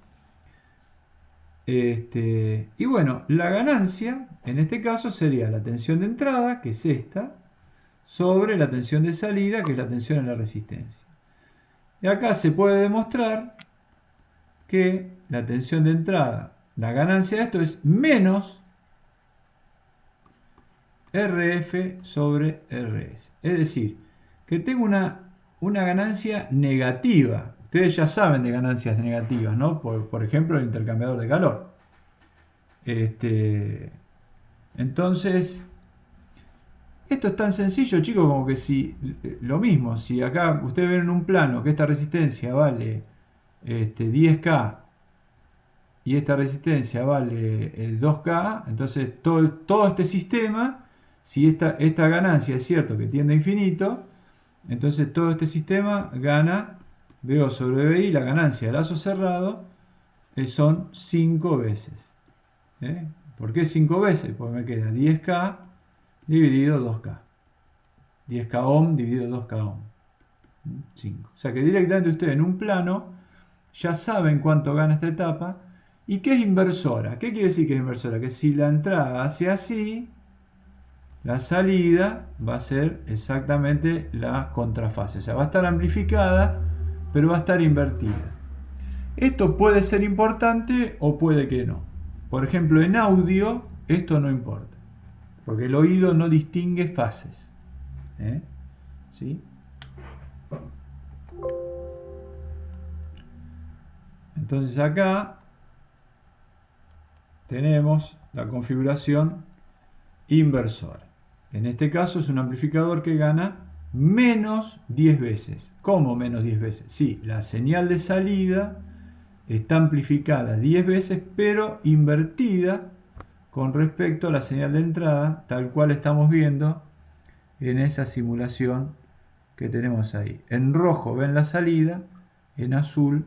A: Y bueno, la ganancia en este caso sería la tensión de entrada, que es esta, sobre la tensión de salida, que es la tensión en la resistencia. Y acá se puede demostrar que la tensión de entrada, la ganancia de esto es menos RF sobre RS. Es decir, que tengo una ganancia negativa. Ustedes ya saben de ganancias negativas, ¿no? Por ejemplo, el intercambiador de calor. Entonces, esto es tan sencillo, chicos, como que si lo mismo, si acá ustedes ven en un plano que esta resistencia vale 10K y esta resistencia vale 2K, entonces todo este sistema, si esta ganancia es cierto que tiende a infinito, entonces todo este sistema gana BO sobre BI, la ganancia de lazo cerrado son 5 veces. ¿Por qué 5 veces? Porque me queda 10K dividido 2K. 10K ohm dividido 2K ohm. 5. O sea que directamente ustedes en un plano ya saben cuánto gana esta etapa. ¿Y qué es inversora? ¿Qué quiere decir que es inversora? Que si la entrada hace así, la salida va a ser exactamente la contrafase. O sea, va a estar amplificada, pero va a estar invertida. Esto puede ser importante o puede que no. Por ejemplo, en audio esto no importa, porque el oído no distingue fases. ¿Sí? Entonces acá tenemos la configuración inversora. En este caso es un amplificador que gana menos 10 veces. ¿Cómo menos 10 veces? Sí, la señal de salida está amplificada 10 veces, pero invertida con respecto a la señal de entrada, tal cual estamos viendo en esa simulación que tenemos ahí. En rojo ven la salida, en azul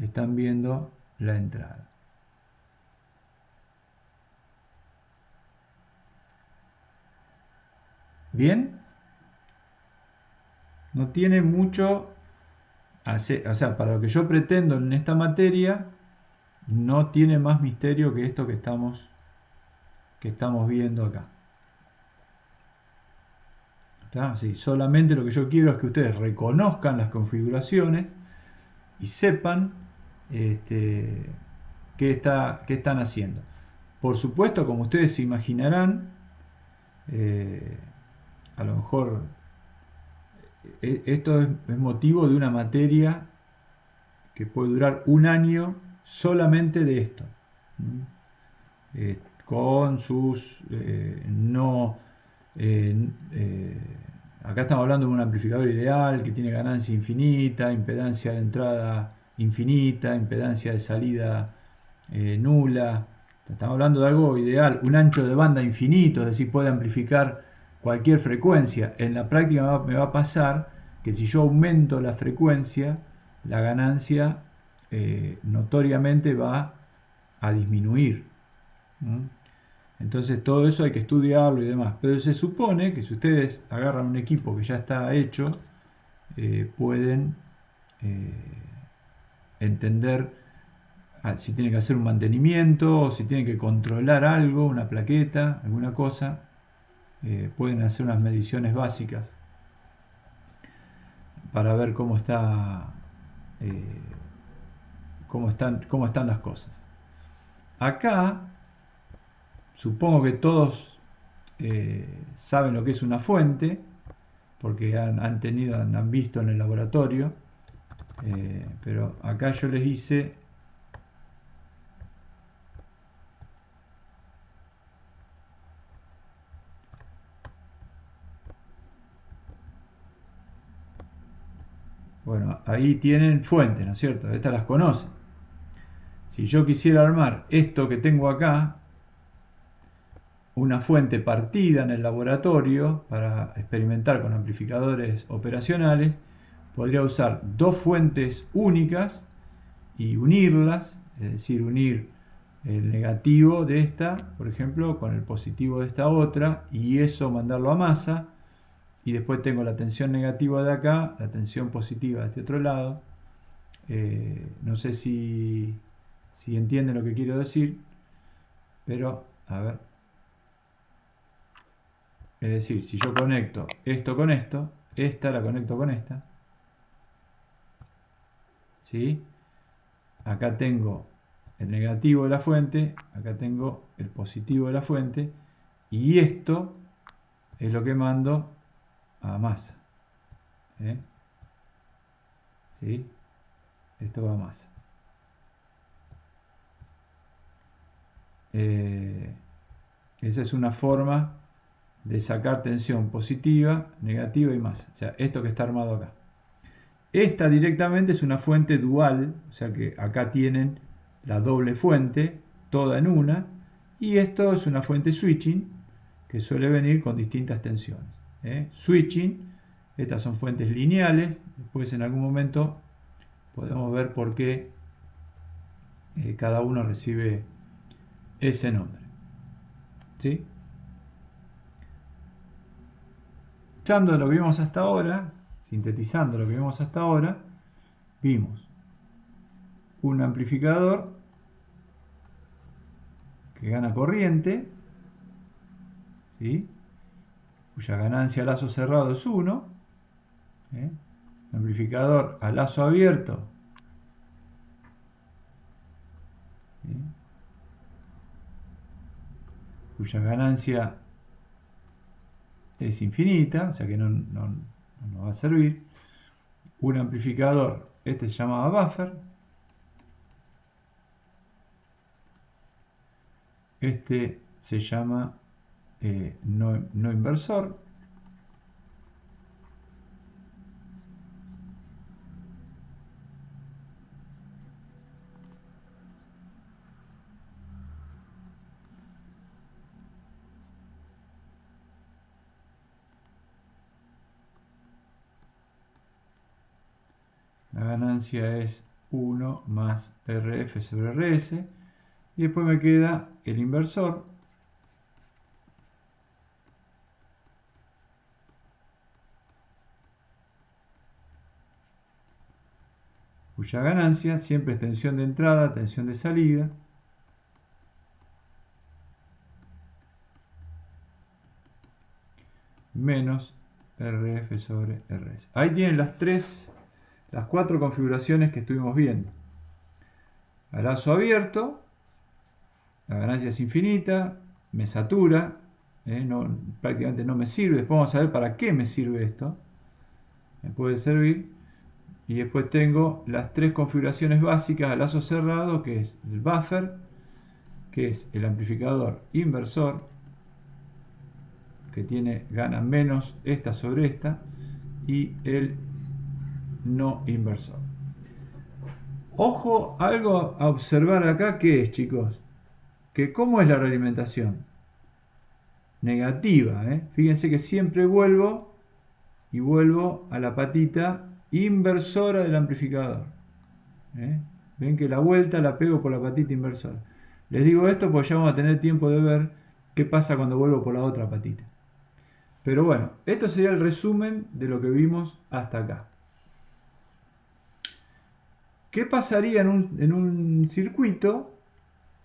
A: están viendo la entrada. ¿Bien? No tiene mucho, o sea, para lo que yo pretendo en esta materia, no tiene más misterio que esto que que estamos viendo acá. ¿Está? Sí, solamente lo que yo quiero es que ustedes reconozcan las configuraciones y sepan qué están haciendo. Por supuesto, como ustedes se imaginarán, a lo mejor esto es motivo de una materia que puede durar un año solamente de esto. Con sus no... acá estamos hablando de un amplificador ideal que tiene ganancia infinita, impedancia de entrada infinita, impedancia de salida nula. Estamos hablando de algo ideal, un ancho de banda infinito, es decir, puede amplificar cualquier frecuencia. En la práctica me va a pasar que si yo aumento la frecuencia, la ganancia notoriamente va a disminuir. Entonces todo eso hay que estudiarlo y demás. Pero se supone que si ustedes agarran un equipo que ya está hecho, pueden entender si tienen que hacer un mantenimiento o si tienen que controlar algo, una plaqueta, alguna cosa. Pueden hacer unas mediciones básicas para ver cómo están las cosas. Acá supongo que todos saben lo que es una fuente, porque han visto en el laboratorio, pero acá yo les hice bueno, ahí tienen fuentes, ¿no es cierto? Estas las conocen. Si yo quisiera armar esto que tengo acá, una fuente partida en el laboratorio para experimentar con amplificadores operacionales, podría usar dos fuentes únicas y unirlas, es decir, unir el negativo de esta, por ejemplo, con el positivo de esta otra, y eso mandarlo a masa, y después tengo la tensión negativa de acá, la tensión positiva de este otro lado. No sé si entienden lo que quiero decir, pero a ver. Es decir, si yo conecto esto con esto, esta la conecto con esta, ¿sí? Acá tengo el negativo de la fuente, acá tengo el positivo de la fuente, y esto es lo que mando a masa. ¿Sí? Esto va a masa. Esa es una forma de sacar tensión positiva, negativa y masa. O sea, esto que está armado acá. Esta directamente es una fuente dual, o sea que acá tienen la doble fuente, toda en una, y esto es una fuente switching que suele venir con distintas tensiones. Switching, estas son fuentes lineales, después en algún momento podemos ver por qué cada uno recibe ese nombre. ¿Sí? Sintetizando lo que vimos hasta ahora, vimos un amplificador que gana corriente, ¿sí? Cuya ganancia a lazo cerrado es 1, amplificador a lazo abierto, ¿sí? Cuya ganancia es infinita, o sea que no va a servir. Un amplificador, este se llamaba buffer, este se llama no inversor, la ganancia es 1 más RF sobre RS, y después me queda el inversor, cuya ganancia siempre es tensión de entrada, tensión de salida, menos RF sobre RS. Ahí tienen las 4 configuraciones que estuvimos viendo. A lazo abierto, la ganancia es infinita, me satura, prácticamente no me sirve. Después vamos a ver para qué me sirve esto. Me puede servir. Y después tengo las 3 configuraciones básicas a lazo cerrado, que es el buffer, que es el amplificador inversor, que gana menos esta sobre esta, y el no inversor. Ojo, algo a observar acá, que es, chicos, que cómo es la realimentación negativa, fíjense que siempre vuelvo a la patita inversora del amplificador. Ven que la vuelta la pego por la patita inversora. Les digo esto porque ya vamos a tener tiempo de ver qué pasa cuando vuelvo por la otra patita. Pero bueno, esto sería el resumen de lo que vimos hasta acá. ¿Qué pasaría en un circuito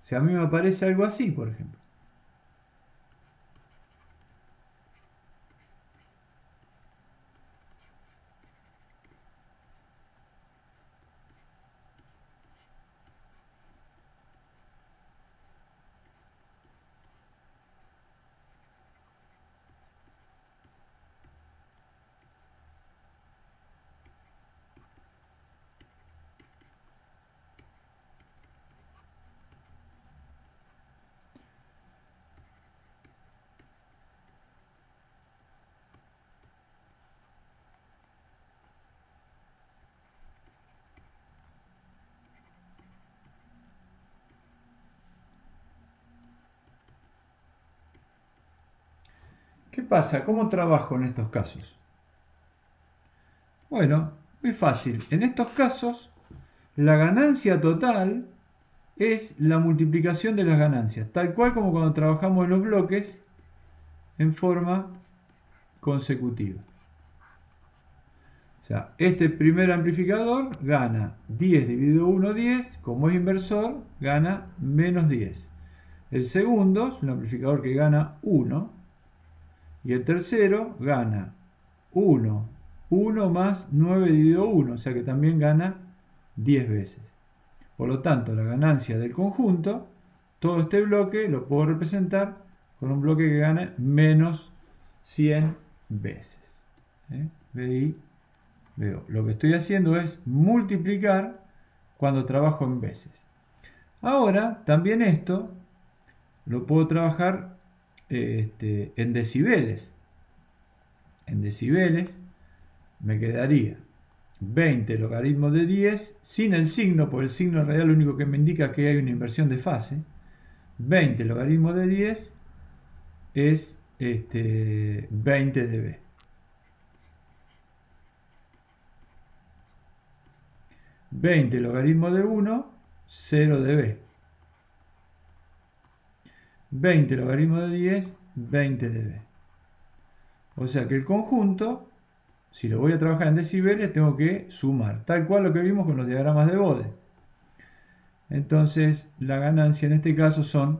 A: si a mí me aparece algo así, por ejemplo? ¿Qué pasa? ¿Cómo trabajo en estos casos? Bueno, muy fácil. En estos casos, la ganancia total es la multiplicación de las ganancias, tal cual como cuando trabajamos en los bloques en forma consecutiva. O sea, este primer amplificador gana 10 dividido 1, 10, como es inversor, gana menos 10. El segundo es un amplificador que gana 1, y el tercero gana 1, 1 más 9 dividido 1, o sea que también gana 10 veces. Por lo tanto, la ganancia del conjunto, todo este bloque lo puedo representar con un bloque que gana menos 100 veces. Ve. Lo que estoy haciendo es multiplicar cuando trabajo en veces. Ahora, también esto lo puedo trabajar en decibeles. En decibeles me quedaría 20 logaritmos de 10 sin el signo, porque el signo en realidad lo único que me indica que hay una inversión de fase. 20 logaritmos de 10 es 20 dB. 20 logaritmos de 1, 0 dB. 20 logaritmos de 10, 20 dB. O sea que el conjunto, si lo voy a trabajar en decibeles, tengo que sumar, tal cual lo que vimos con los diagramas de Bode. Entonces, la ganancia en este caso son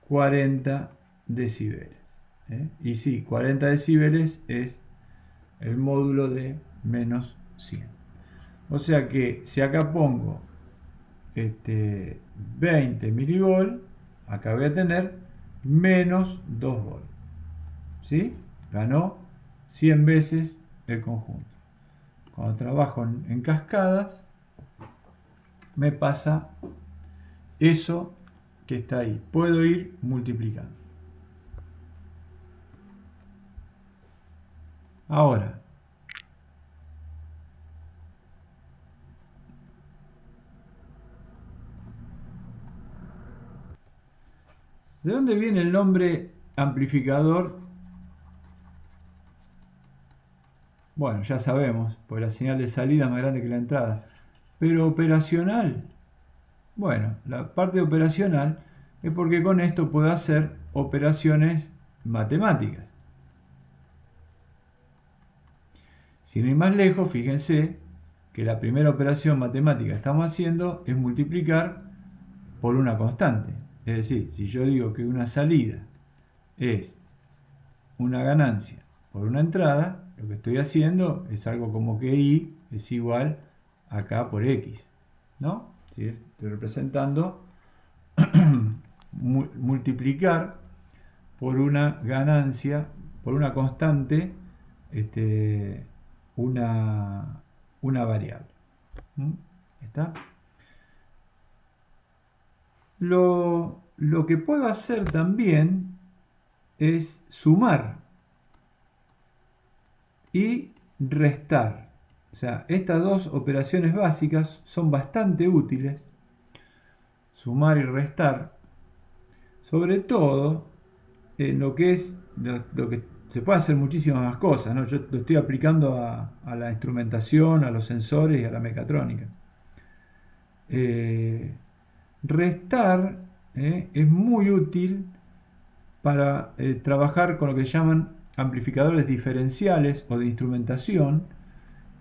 A: 40 decibeles. Y sí, 40 decibeles es el módulo de menos 100. O sea que si acá pongo 20 milivolt, acá voy a tener menos 2 volt. ¿Sí? Ganó 100 veces el conjunto. Cuando trabajo en cascadas, me pasa eso que está ahí. Puedo ir multiplicando. Ahora, ¿de dónde viene el nombre amplificador? Bueno, ya sabemos, pues la señal de salida es más grande que la entrada. Pero operacional, bueno, la parte operacional es porque con esto puedo hacer operaciones matemáticas. Sin ir más lejos, fíjense que la primera operación matemática que estamos haciendo es multiplicar por una constante. Es decir, si yo digo que una salida es una ganancia por una entrada, lo que estoy haciendo es algo como que Y es igual a K por X, ¿no? ¿Sí? Estoy representando multiplicar por una ganancia, por una constante, este, una, una variable. ¿Mm? ¿Está? Lo que puedo hacer también es sumar y restar. O sea, estas dos operaciones básicas son bastante útiles, sumar y restar, sobre todo en lo que es lo que se puede hacer muchísimas más cosas, ¿no? Yo lo estoy aplicando a la instrumentación, a los sensores y a la mecatrónica. Restar es muy útil para trabajar con lo que llaman amplificadores diferenciales o de instrumentación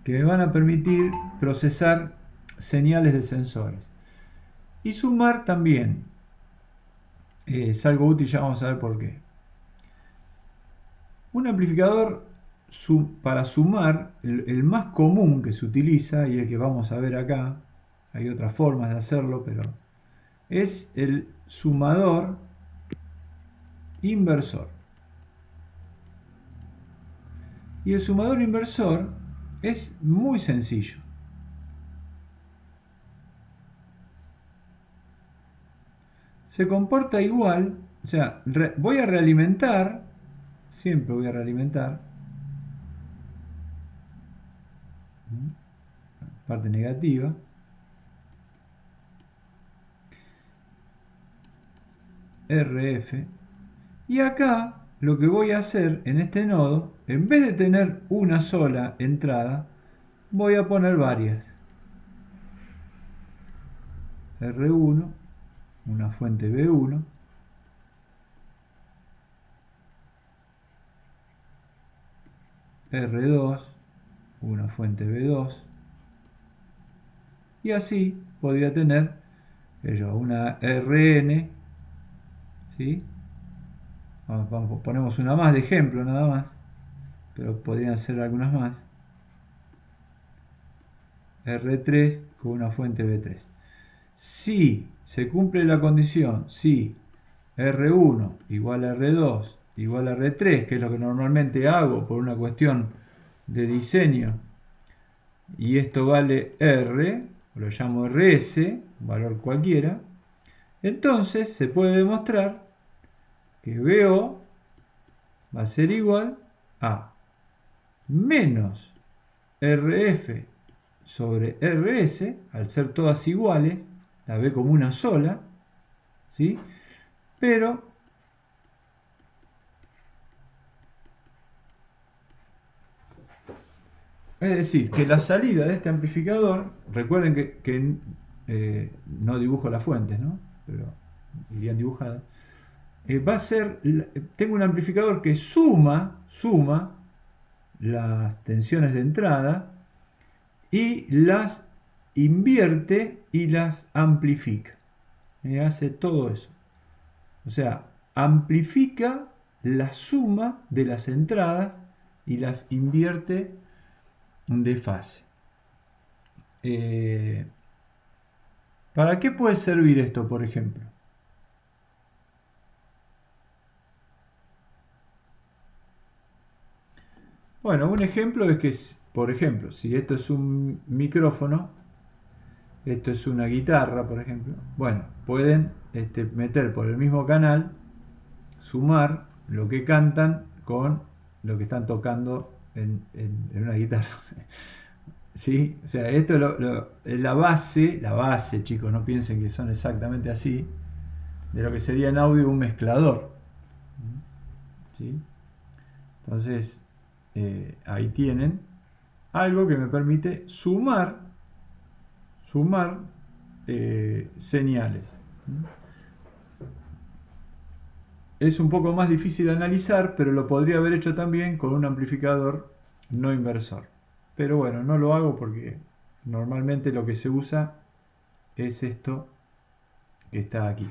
A: que me van a permitir procesar señales de sensores. Y sumar también es algo útil, ya vamos a ver por qué. Un amplificador para sumar, el más común que se utiliza, y el que vamos a ver acá, hay otras formas de hacerlo, pero es el sumador inversor. Y el sumador inversor es muy sencillo. Se comporta igual, o sea, voy a realimentar, siempre voy a realimentar, parte negativa, RF, y acá lo que voy a hacer en este nodo, en vez de tener una sola entrada, voy a poner varias. R1, una fuente B1, R2, una fuente B2, y así podría tener una RN, ¿sí? Ponemos una más de ejemplo nada más, pero podrían ser algunas más. R3 con una fuente B3. Si se cumple la condición, si R1 igual a R2 igual a R3, que es lo que normalmente hago por una cuestión de diseño, y esto vale R, lo llamo RS, un valor cualquiera, entonces se puede demostrar que BO va a ser igual a menos RF sobre RS, al ser todas iguales, la ve como una sola, ¿sí? Pero es decir, que la salida de este amplificador, recuerden que no dibujo las fuentes, ¿no? Pero irían dibujadas. Va a ser, tengo un amplificador que suma las tensiones de entrada y las invierte y las amplifica. Hace todo eso. O sea, amplifica la suma de las entradas y las invierte de fase. ¿Para qué puede servir esto, por ejemplo? Bueno, un ejemplo es que, por ejemplo, si esto es un micrófono, esto es una guitarra, por ejemplo, bueno, pueden meter por el mismo canal, sumar lo que cantan con lo que están tocando en una guitarra. ¿Sí? O sea, esto es la base, chicos, no piensen que son exactamente así, de lo que sería en audio un mezclador. ¿Sí? Entonces, ahí tienen algo que me permite sumar señales. Es un poco más difícil de analizar, pero lo podría haber hecho también con un amplificador no inversor. Pero bueno, no lo hago porque normalmente lo que se usa es esto que está aquí.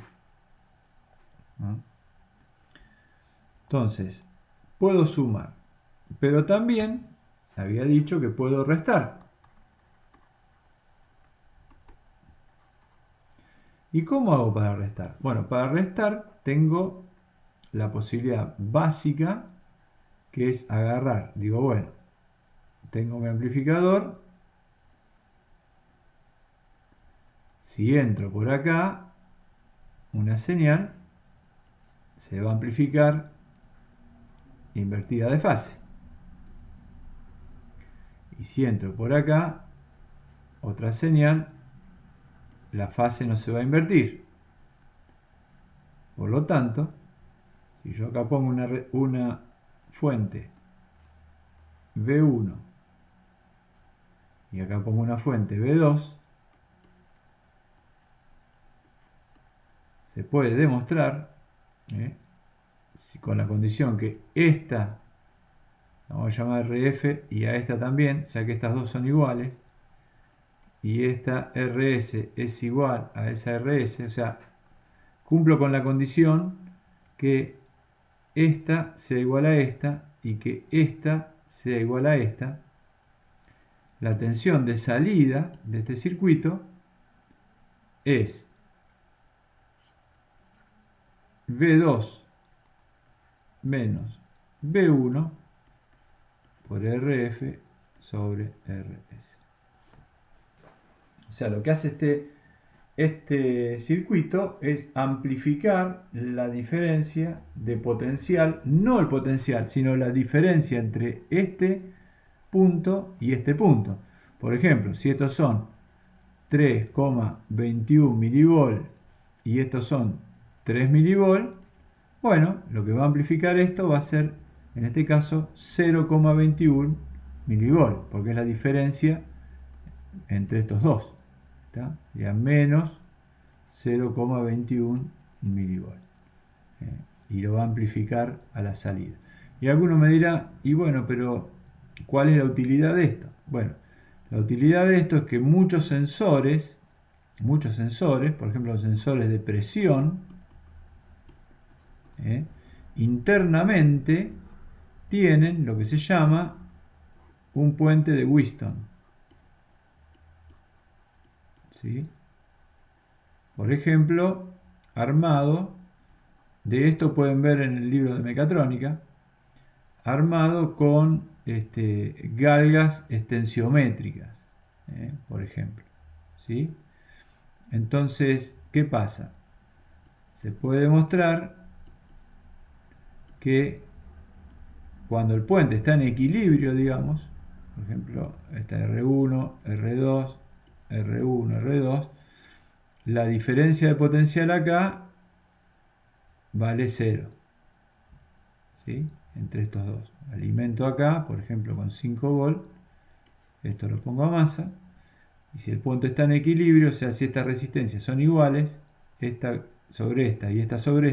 A: Entonces, puedo sumar pero también había dicho que puedo restar. ¿Y cómo hago para restar? Bueno, para restar tengo la posibilidad básica, que es agarrar. Digo, bueno, tengo mi amplificador. Si entro por acá, una señal se va a amplificar invertida de fase. Y si entro por acá, otra señal, la fase no se va a invertir. Por lo tanto, si yo acá pongo una fuente V1 y acá pongo una fuente V2, se puede demostrar, con la condición que esta, vamos a llamar RF, y a esta también, ya que estas dos son iguales, y esta RS es igual a esa RS, o sea, cumplo con la condición que esta sea igual a esta y que esta sea igual a esta. La tensión de salida de este circuito es V2 menos V1 por RF sobre RS. O sea, lo que hace este circuito es amplificar la diferencia de potencial, no el potencial, sino la diferencia entre este punto y este punto. Por ejemplo, si estos son 3,21 milivolt y estos son 3 milivolt, bueno, lo que va a amplificar esto va a ser, en este caso, 0,21 milivolt, porque es la diferencia entre estos dos. Y a menos 0,21 milivolt. Y lo va a amplificar a la salida. Y alguno me dirá, y bueno, pero ¿cuál es la utilidad de esto? Bueno, la utilidad de esto es que muchos sensores, por ejemplo los sensores de presión, internamente tienen lo que se llama un puente de Wheatstone. ¿Sí? Por ejemplo, armado, de esto pueden ver en el libro de mecatrónica, armado con galgas extensiométricas, por ejemplo. ¿Sí? Entonces, ¿qué pasa? Se puede demostrar que cuando el puente está en equilibrio, digamos, por ejemplo, está R1, R2, R1, R2, la diferencia de potencial acá vale 0. ¿Sí? Entre estos dos. Alimento acá, por ejemplo, con 5 volt, esto lo pongo a masa, y si el punto está en equilibrio, o sea, si estas resistencias son iguales, esta sobre esta y esta sobre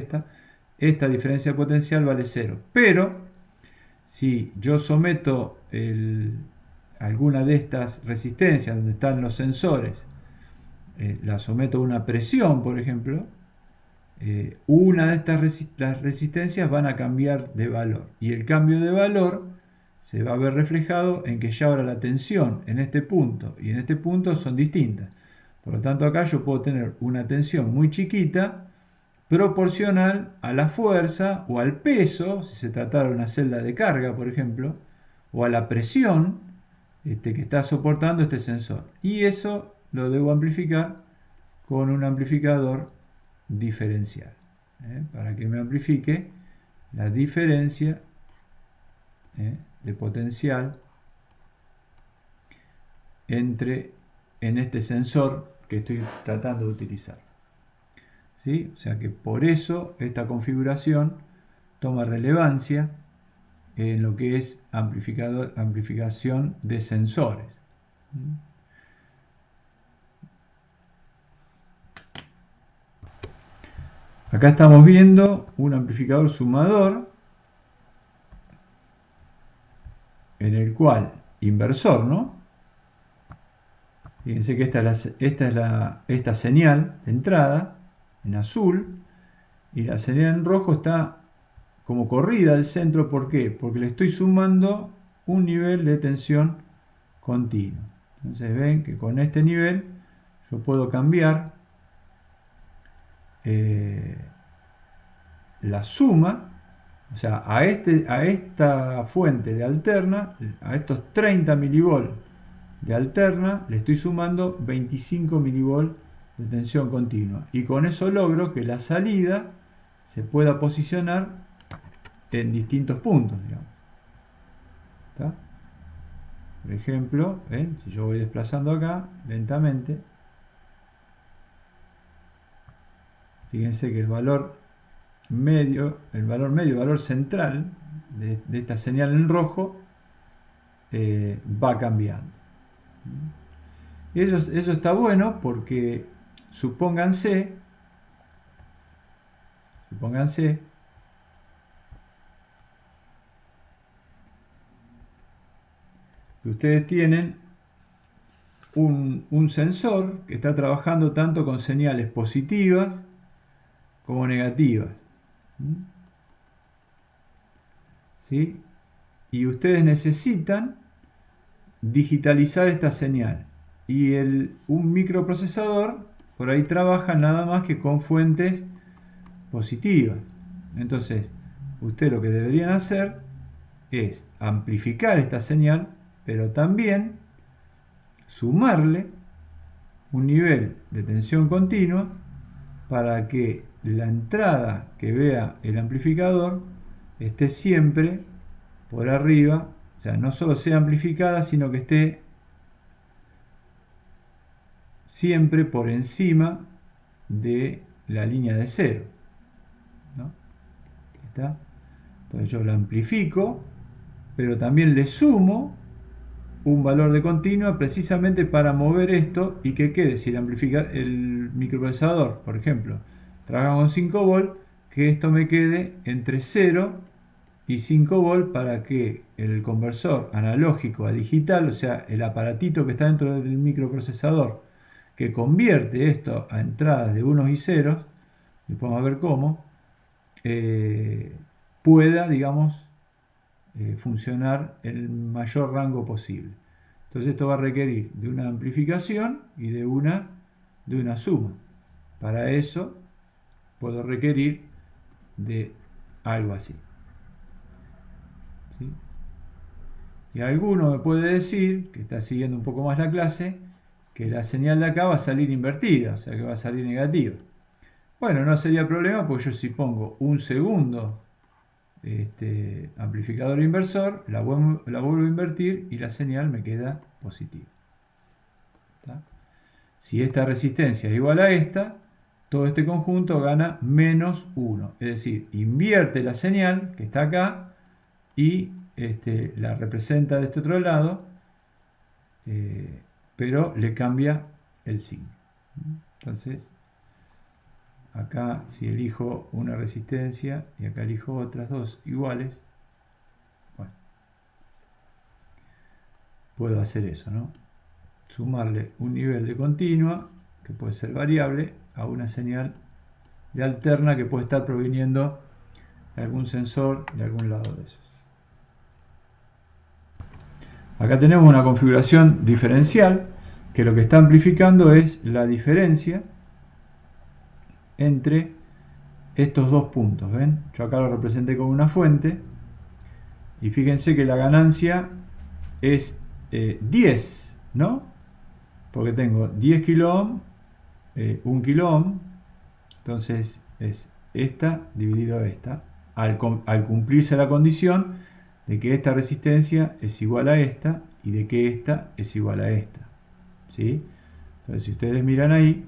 A: esta diferencia de potencial vale 0. Pero, si yo someto alguna de estas resistencias donde están los sensores, la someto a una presión, por ejemplo, una de estas las resistencias van a cambiar de valor. Y el cambio de valor se va a ver reflejado en que ya ahora la tensión en este punto y en este punto son distintas. Por lo tanto, acá yo puedo tener una tensión muy chiquita proporcional a la fuerza o al peso, si se tratara de una celda de carga, por ejemplo, o a la presión que está soportando este sensor. Y eso lo debo amplificar con un amplificador diferencial, para que me amplifique la diferencia de potencial en este sensor que estoy tratando de utilizar. ¿Sí? O sea que por eso esta configuración toma relevancia en lo que es amplificación de sensores. Acá estamos viendo un amplificador sumador en el cual, inversor, ¿no? Fíjense que esta señal de entrada en azul y la señal en rojo está como corrida al centro. ¿Por qué? Porque le estoy sumando un nivel de tensión continuo. Entonces ven que con este nivel yo puedo cambiar la suma, o sea, a esta fuente de alterna, a estos 30 milivolts de alterna, le estoy sumando 25 milivolts de tensión continua. Y con eso logro que la salida se pueda posicionar en distintos puntos, digamos. ¿Está? Por ejemplo, ¿ven? Si yo voy desplazando acá lentamente, fíjense que el valor medio, el valor central de esta señal en rojo va cambiando. Eso está bueno porque supónganse que ustedes tienen un sensor que está trabajando tanto con señales positivas como negativas. ¿Sí? Y ustedes necesitan digitalizar esta señal. Y un microprocesador por ahí trabaja nada más que con fuentes positivas. Entonces, ustedes lo que deberían hacer es amplificar esta señal, pero también sumarle un nivel de tensión continua para que la entrada que vea el amplificador esté siempre por arriba, o sea, no solo sea amplificada, sino que esté siempre por encima de la línea de cero, ¿no? ¿Está? Entonces yo la amplifico, pero también le sumo un valor de continua precisamente para mover esto y que quede, si el microprocesador, por ejemplo, trabaja con 5 volt, que esto me quede entre 0 y 5 volt para que el conversor analógico a digital, o sea, el aparatito que está dentro del microprocesador, que convierte esto a entradas de unos y ceros, después vamos a ver cómo, pueda, digamos, funcionar en el mayor rango posible. Entonces esto va a requerir de una amplificación y de una suma. Para eso puedo requerir de algo así. ¿Sí? Y alguno me puede decir, que está siguiendo un poco más la clase, que la señal de acá va a salir invertida, o sea que va a salir negativa. Bueno, no sería problema, porque yo si pongo un segundo amplificador inversor, la vuelvo a invertir y la señal me queda positiva. ¿Está? Si esta resistencia es igual a esta, todo este conjunto gana menos 1, es decir, invierte la señal que está acá y la representa de este otro lado, pero le cambia el signo. Entonces, acá si elijo una resistencia y acá elijo otras dos iguales, bueno, puedo hacer eso, ¿no? Sumarle un nivel de continua, que puede ser variable, a una señal de alterna que puede estar proviniendo de algún sensor de algún lado de esos. Acá tenemos una configuración diferencial que lo que está amplificando es la diferencia entre estos dos puntos. ¿Ven? Yo acá lo representé con una fuente y fíjense que la ganancia es 10, ¿no? Porque tengo 10 kilo ohm, 1 kilo ohm, entonces es esta dividido esta, al cumplirse la condición de que esta resistencia es igual a esta y de que esta es igual a esta. ¿Sí? Entonces si ustedes miran ahí,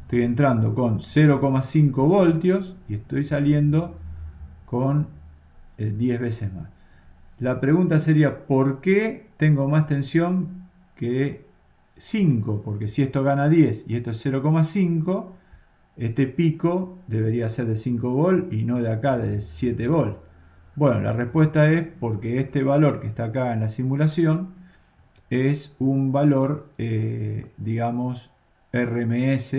A: estoy entrando con 0,5 voltios y estoy saliendo con 10 veces más. La pregunta sería, ¿por qué tengo más tensión que 5? Porque si esto gana 10 y esto es 0,5, este pico debería ser de 5 volt y no de acá de 7 volt. Bueno, la respuesta es porque este valor que está acá en la simulación es un valor, digamos, RMS,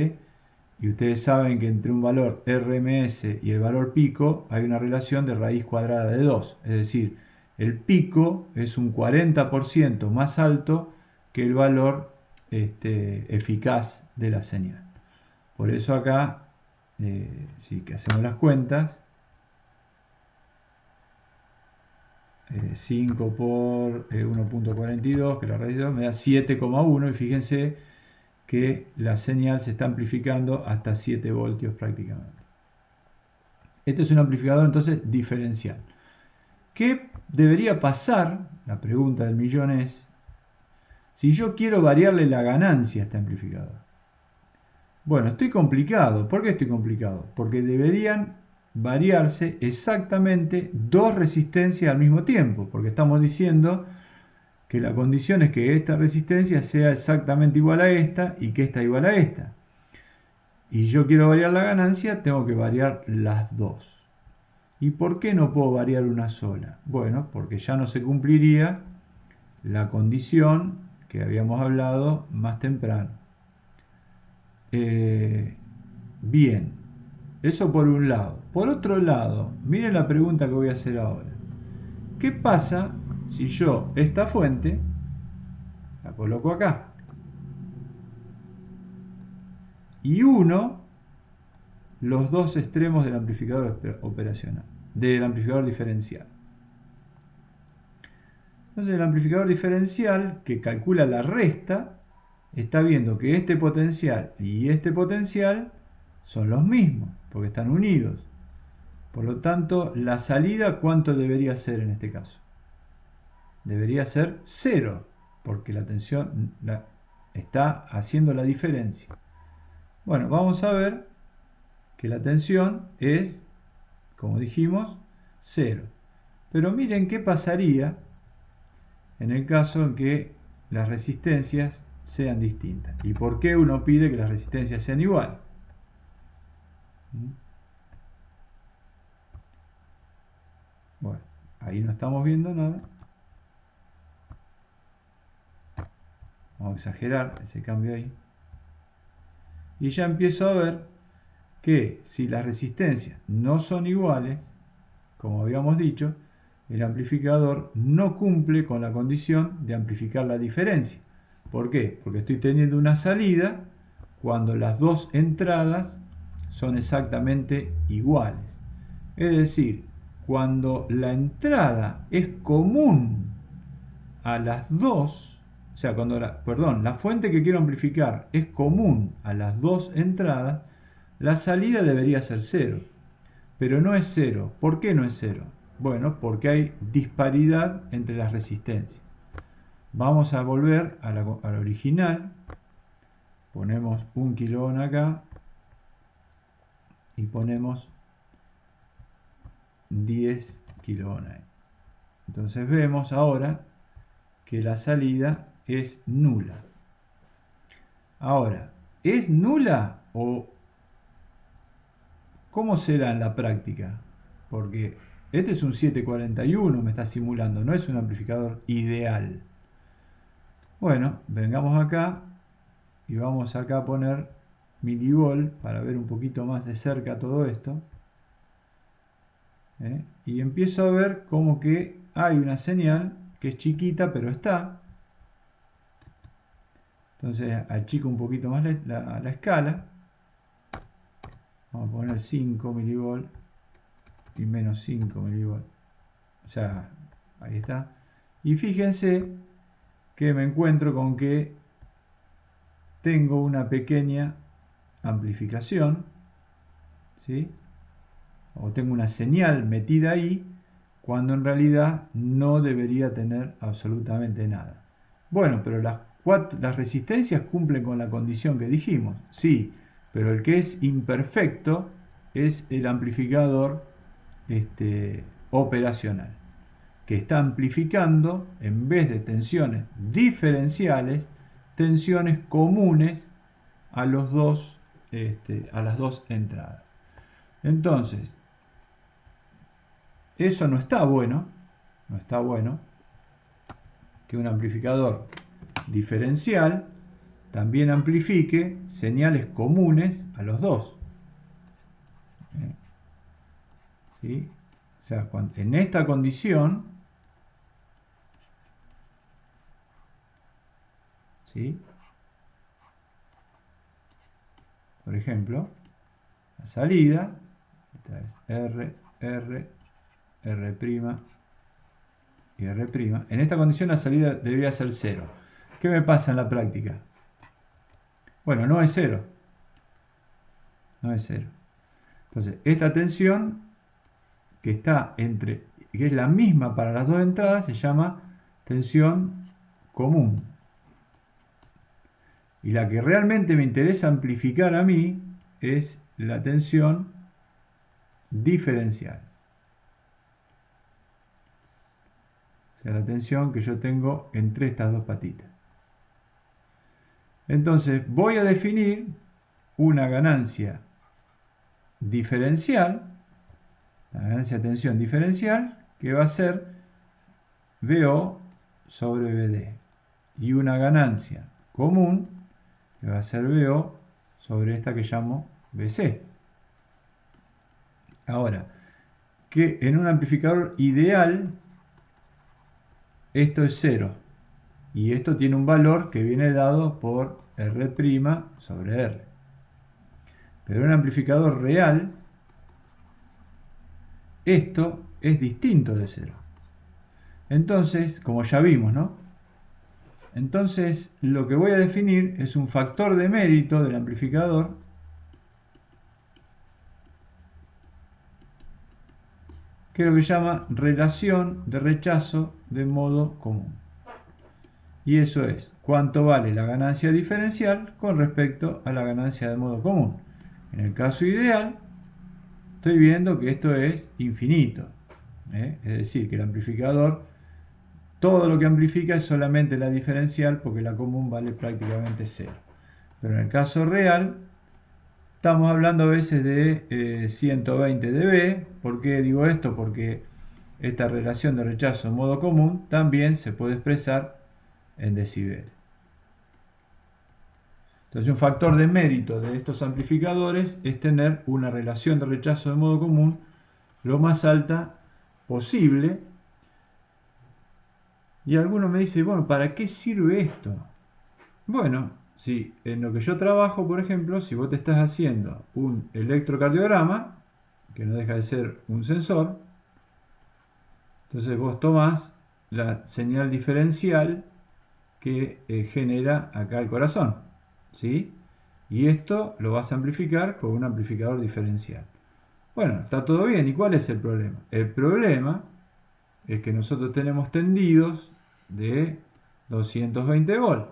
A: Y ustedes saben que entre un valor RMS y el valor pico hay una relación de raíz cuadrada de 2. Es decir, el pico es un 40% más alto que el valor eficaz de la señal. Por eso acá, si que hacemos las cuentas, 5 por 1.42, que la raíz de 2 me da 7,1, y fíjense que la señal se está amplificando hasta 7 voltios prácticamente. Este es un amplificador entonces diferencial. ¿Qué debería pasar? La pregunta del millón es, si yo quiero variarle la ganancia a este amplificador. Bueno, estoy complicado. ¿Por qué estoy complicado? Porque deberían variarse exactamente dos resistencias al mismo tiempo, porque estamos diciendo que la condición es que esta resistencia sea exactamente igual a esta y que esta igual a esta. Y yo quiero variar la ganancia, tengo que variar las dos. ¿Y por qué no puedo variar una sola? Bueno, porque ya no se cumpliría la condición que habíamos hablado más temprano. Bien, eso por un lado. Por otro lado, miren la pregunta que voy a hacer ahora. ¿Qué pasa si yo esta fuente la coloco acá? Y uno los dos extremos del amplificador operacional, del amplificador diferencial. Entonces el amplificador diferencial, que calcula la resta, está viendo que este potencial y este potencial son los mismos, porque están unidos. Por lo tanto, la salida, ¿cuánto debería ser en este caso? Debería ser 0, porque la tensión está haciendo la diferencia. Bueno, vamos a ver que la tensión es, como dijimos, 0. Pero miren qué pasaría en el caso en que las resistencias sean distintas. ¿Y por qué uno pide que las resistencias sean iguales? Bueno, ahí no estamos viendo nada. Vamos a exagerar ese cambio ahí. Y ya empiezo a ver que si las resistencias no son iguales, como habíamos dicho, el amplificador no cumple con la condición de amplificar la diferencia. ¿Por qué? Porque estoy teniendo una salida cuando las dos entradas son exactamente iguales. Es decir, cuando la entrada es común a las dos, o sea, cuando la fuente que quiero amplificar es común a las dos entradas, la salida debería ser 0. Pero no es 0. ¿Por qué no es 0? Bueno, porque hay disparidad entre las resistencias. Vamos a volver a la original. Ponemos 1 kiloohm acá y ponemos 10 kiloohm ahí. Entonces vemos ahora que la salida es nula. Ahora, ¿es nula o cómo será en la práctica? Porque este es un 741, me está simulando, no es un amplificador ideal. Bueno, vengamos acá y vamos acá a poner milivolt para ver un poquito más de cerca todo esto. Y empiezo a ver como que hay una señal que es chiquita, pero está. Entonces achico un poquito más la escala. Vamos a poner 5 milivolt y menos 5 milivolt. O sea, ahí está. Y fíjense que me encuentro con que tengo una pequeña amplificación, ¿sí? O tengo una señal metida ahí, cuando en realidad no debería tener absolutamente nada. Bueno, pero las resistencias cumplen con la condición que dijimos, sí, pero el que es imperfecto es el amplificador operacional, que está amplificando, en vez de tensiones diferenciales, tensiones comunes a las dos entradas. Entonces, eso no está bueno que un amplificador diferencial también amplifique señales comunes a los dos. ¿Sí? O sea, en esta condición, ¿sí? Por ejemplo, la salida, esta es R, R, R' y R'. En esta condición la salida debería ser 0. ¿Qué me pasa en la práctica? Bueno, no es 0. No es 0. Entonces, esta tensión que está entre, que es la misma para las dos entradas, se llama tensión común. Y la que realmente me interesa amplificar a mí es la tensión diferencial. O sea, la tensión que yo tengo entre estas dos patitas. Entonces, voy a definir una ganancia diferencial, la ganancia de tensión diferencial, que va a ser VO sobre VD. Y una ganancia común, que va a ser VO sobre esta que llamo VC. Ahora, que en un amplificador ideal, esto es 0. Y esto tiene un valor que viene dado por R' sobre R. Pero en un amplificador real, esto es distinto de 0. Entonces, como ya vimos, ¿no? Entonces, lo que voy a definir es un factor de mérito del amplificador que es lo que se llama relación de rechazo de modo común. Y eso es cuánto vale la ganancia diferencial con respecto a la ganancia de modo común. En el caso ideal, estoy viendo que esto es infinito. Es decir, que el amplificador, todo lo que amplifica es solamente la diferencial porque la común vale prácticamente 0. Pero en el caso real, estamos hablando a veces de 120 dB. ¿Por qué digo esto? Porque esta relación de rechazo en modo común también se puede expresar en decibeles. Entonces, un factor de mérito de estos amplificadores es tener una relación de rechazo de modo común lo más alta posible. Y alguno me dice, bueno, ¿para qué sirve esto? Bueno, si en lo que yo trabajo, por ejemplo, si vos te estás haciendo un electrocardiograma, que no deja de ser un sensor, entonces vos tomás la señal diferencial que genera acá el corazón, ¿sí? Y esto lo vas a amplificar con un amplificador diferencial. Bueno, está todo bien. ¿Y cuál es el problema? El problema es que nosotros tenemos tendidos de 220 volts.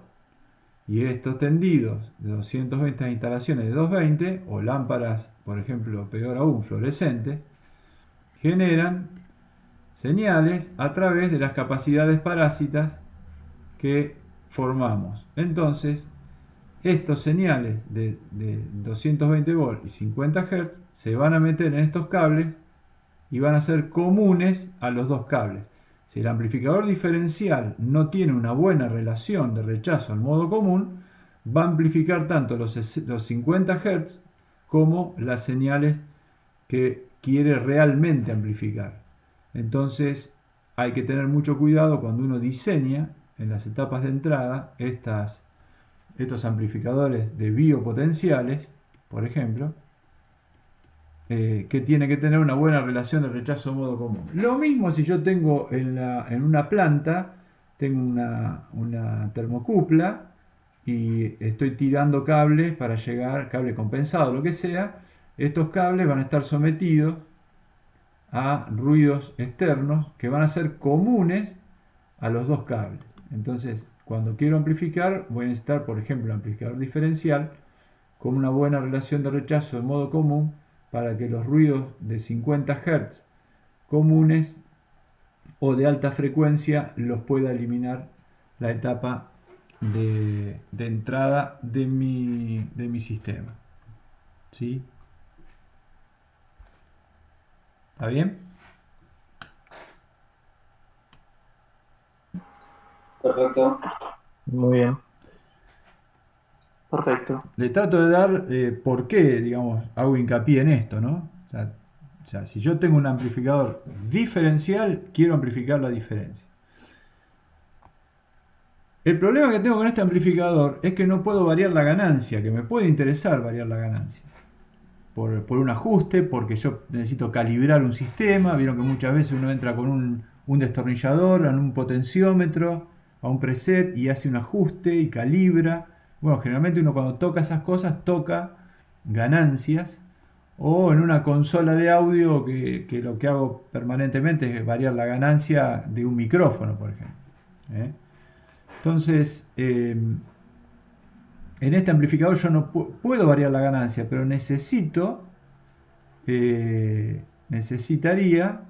A: Y estos tendidos de 220 instalaciones de 220 o lámparas, por ejemplo, peor aún, fluorescentes, generan señales a través de las capacidades parásitas que formamos. Entonces, estos señales de 220 volts y 50 Hz se van a meter en estos cables y van a ser comunes a los dos cables. Si el amplificador diferencial no tiene una buena relación de rechazo al modo común, va a amplificar tanto los 50 Hz como las señales que quiere realmente amplificar. Entonces hay que tener mucho cuidado cuando uno diseña en las etapas de entrada estos amplificadores de biopotenciales, por ejemplo, que tiene que tener una buena relación de rechazo de modo común. Lo mismo si yo tengo en una planta, tengo una termocupla y estoy tirando cables para llegar, cable compensado, lo que sea, estos cables van a estar sometidos a ruidos externos que van a ser comunes a los dos cables. Entonces, cuando quiero amplificar, voy a necesitar, por ejemplo, un amplificador diferencial con una buena relación de rechazo de modo común para que los ruidos de 50 Hz comunes o de alta frecuencia los pueda eliminar la etapa de entrada de mi sistema. ¿Sí? ¿Está bien?
B: Perfecto.
C: Muy bien. Perfecto.
A: Le trato de dar por qué, digamos, hago hincapié en esto, ¿no? O sea, si yo tengo un amplificador diferencial, quiero amplificar la diferencia. El problema que tengo con este amplificador es que no puedo variar la ganancia, que me puede interesar variar la ganancia. Por un ajuste, porque yo necesito calibrar un sistema. Vieron que muchas veces uno entra con un destornillador, en un potenciómetro, a un preset y hace un ajuste y calibra. Bueno, generalmente uno cuando toca esas cosas toca ganancias, o en una consola de audio que lo que hago permanentemente es variar la ganancia de un micrófono, por ejemplo. ¿Eh? Entonces, en este amplificador yo no puedo variar la ganancia, pero necesitaría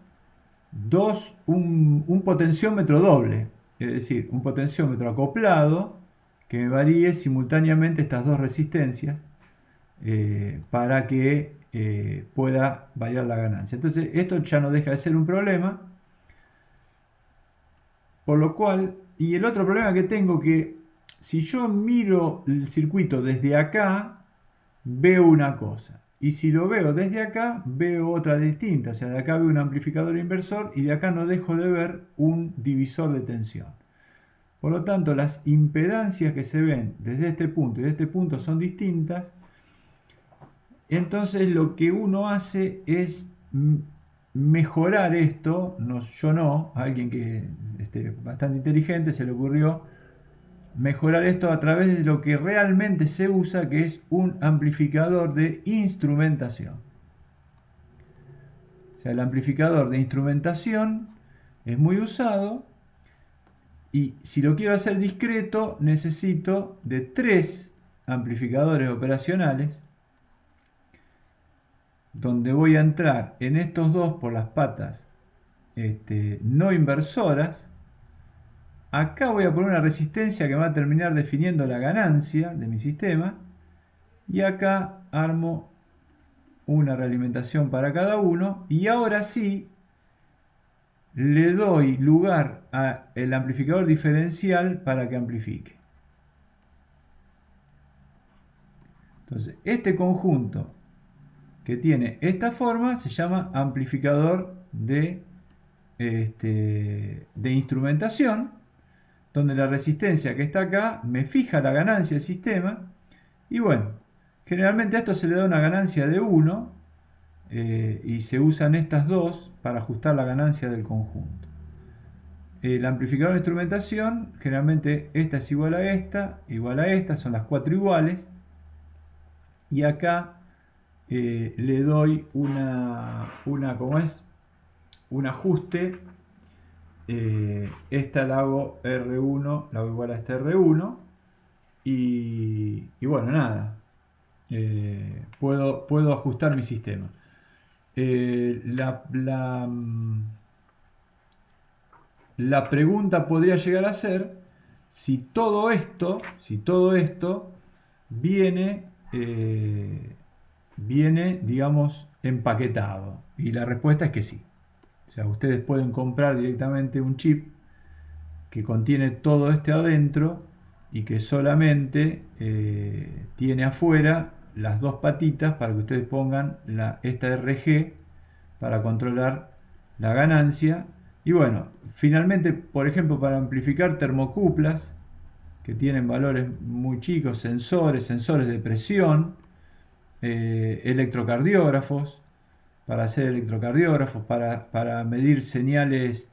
A: un potenciómetro doble, es decir, un potenciómetro acoplado que me varíe simultáneamente estas dos resistencias para que pueda variar la ganancia. Entonces esto ya no deja de ser un problema, por lo cual, y el otro problema que tengo que si yo miro el circuito desde acá, veo una cosa. Y si lo veo desde acá, veo otra distinta. O sea, de acá veo un amplificador inversor y de acá no dejo de ver un divisor de tensión. Por lo tanto, las impedancias que se ven desde este punto y de este punto son distintas. Entonces lo que uno hace es mejorar esto. No, yo no, a alguien que bastante inteligente se le ocurrió mejorar esto a través de lo que realmente se usa, que es un amplificador de instrumentación. O sea, el amplificador de instrumentación es muy usado y si lo quiero hacer discreto necesito de 3 amplificadores operacionales, donde voy a entrar en estos dos por las patas no inversoras. Acá voy a poner una resistencia que va a terminar definiendo la ganancia de mi sistema. Y acá armo una realimentación para cada uno. Y ahora sí le doy lugar al amplificador diferencial para que amplifique. Entonces, este conjunto que tiene esta forma se llama amplificador de instrumentación, donde la resistencia que está acá me fija la ganancia del sistema. Y bueno, generalmente a esto se le da una ganancia de 1 y se usan estas dos para ajustar la ganancia del conjunto. El amplificador de instrumentación, generalmente esta es igual a esta, son las 4 iguales. Y acá le doy ¿cómo es? Un ajuste. Esta la hago R1, la hago igual a este R1. Y bueno, nada. Puedo ajustar mi sistema. La pregunta podría llegar a ser si todo esto viene, digamos, empaquetado. Y la respuesta es que sí. O sea, ustedes pueden comprar directamente un chip que contiene todo este adentro y que solamente tiene afuera las dos patitas para que ustedes pongan esta RG para controlar la ganancia. Y bueno, finalmente, por ejemplo, para amplificar termocuplas que tienen valores muy chicos, sensores de presión, electrocardiógrafos, para hacer electrocardiógrafos, para medir señales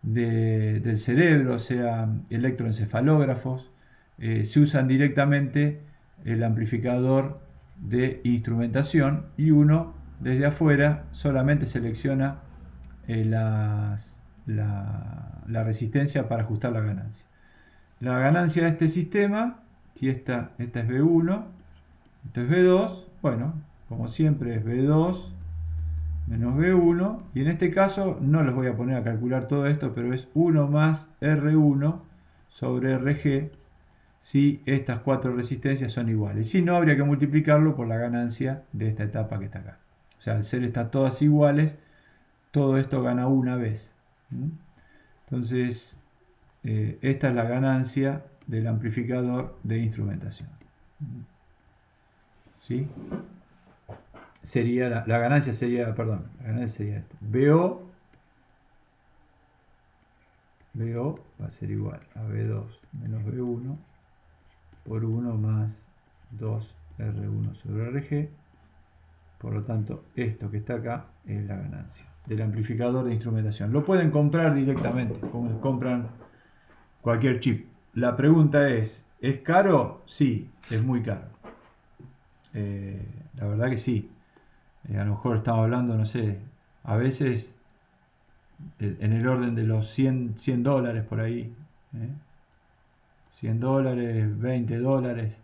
A: del cerebro, o sea, electroencefalógrafos, se usan directamente el amplificador de instrumentación y uno desde afuera solamente selecciona la resistencia para ajustar la ganancia. La ganancia de este sistema, si esta es B1, esto es B2, bueno, como siempre es B2 menos B1, y en este caso no les voy a poner a calcular todo esto, pero es 1 más R1 sobre RG si estas 4 resistencias son iguales. Si no, habría que multiplicarlo por la ganancia de esta etapa que está acá. O sea, al ser estas todas iguales, todo esto gana una vez. Entonces, esta es la ganancia del amplificador de instrumentación. ¿Sí? Sería la ganancia sería, perdón, la ganancia sería esto. BO va a ser igual a B2 menos B1 por 1 más 2R1 sobre RG. Por lo tanto, esto que está acá es la ganancia del amplificador de instrumentación. Lo pueden comprar directamente, como compran cualquier chip. La pregunta ¿es caro? Sí, es muy caro. La verdad que sí. A lo mejor estamos hablando, no sé, a veces en el orden de los 100 dólares por ahí. $100, $20.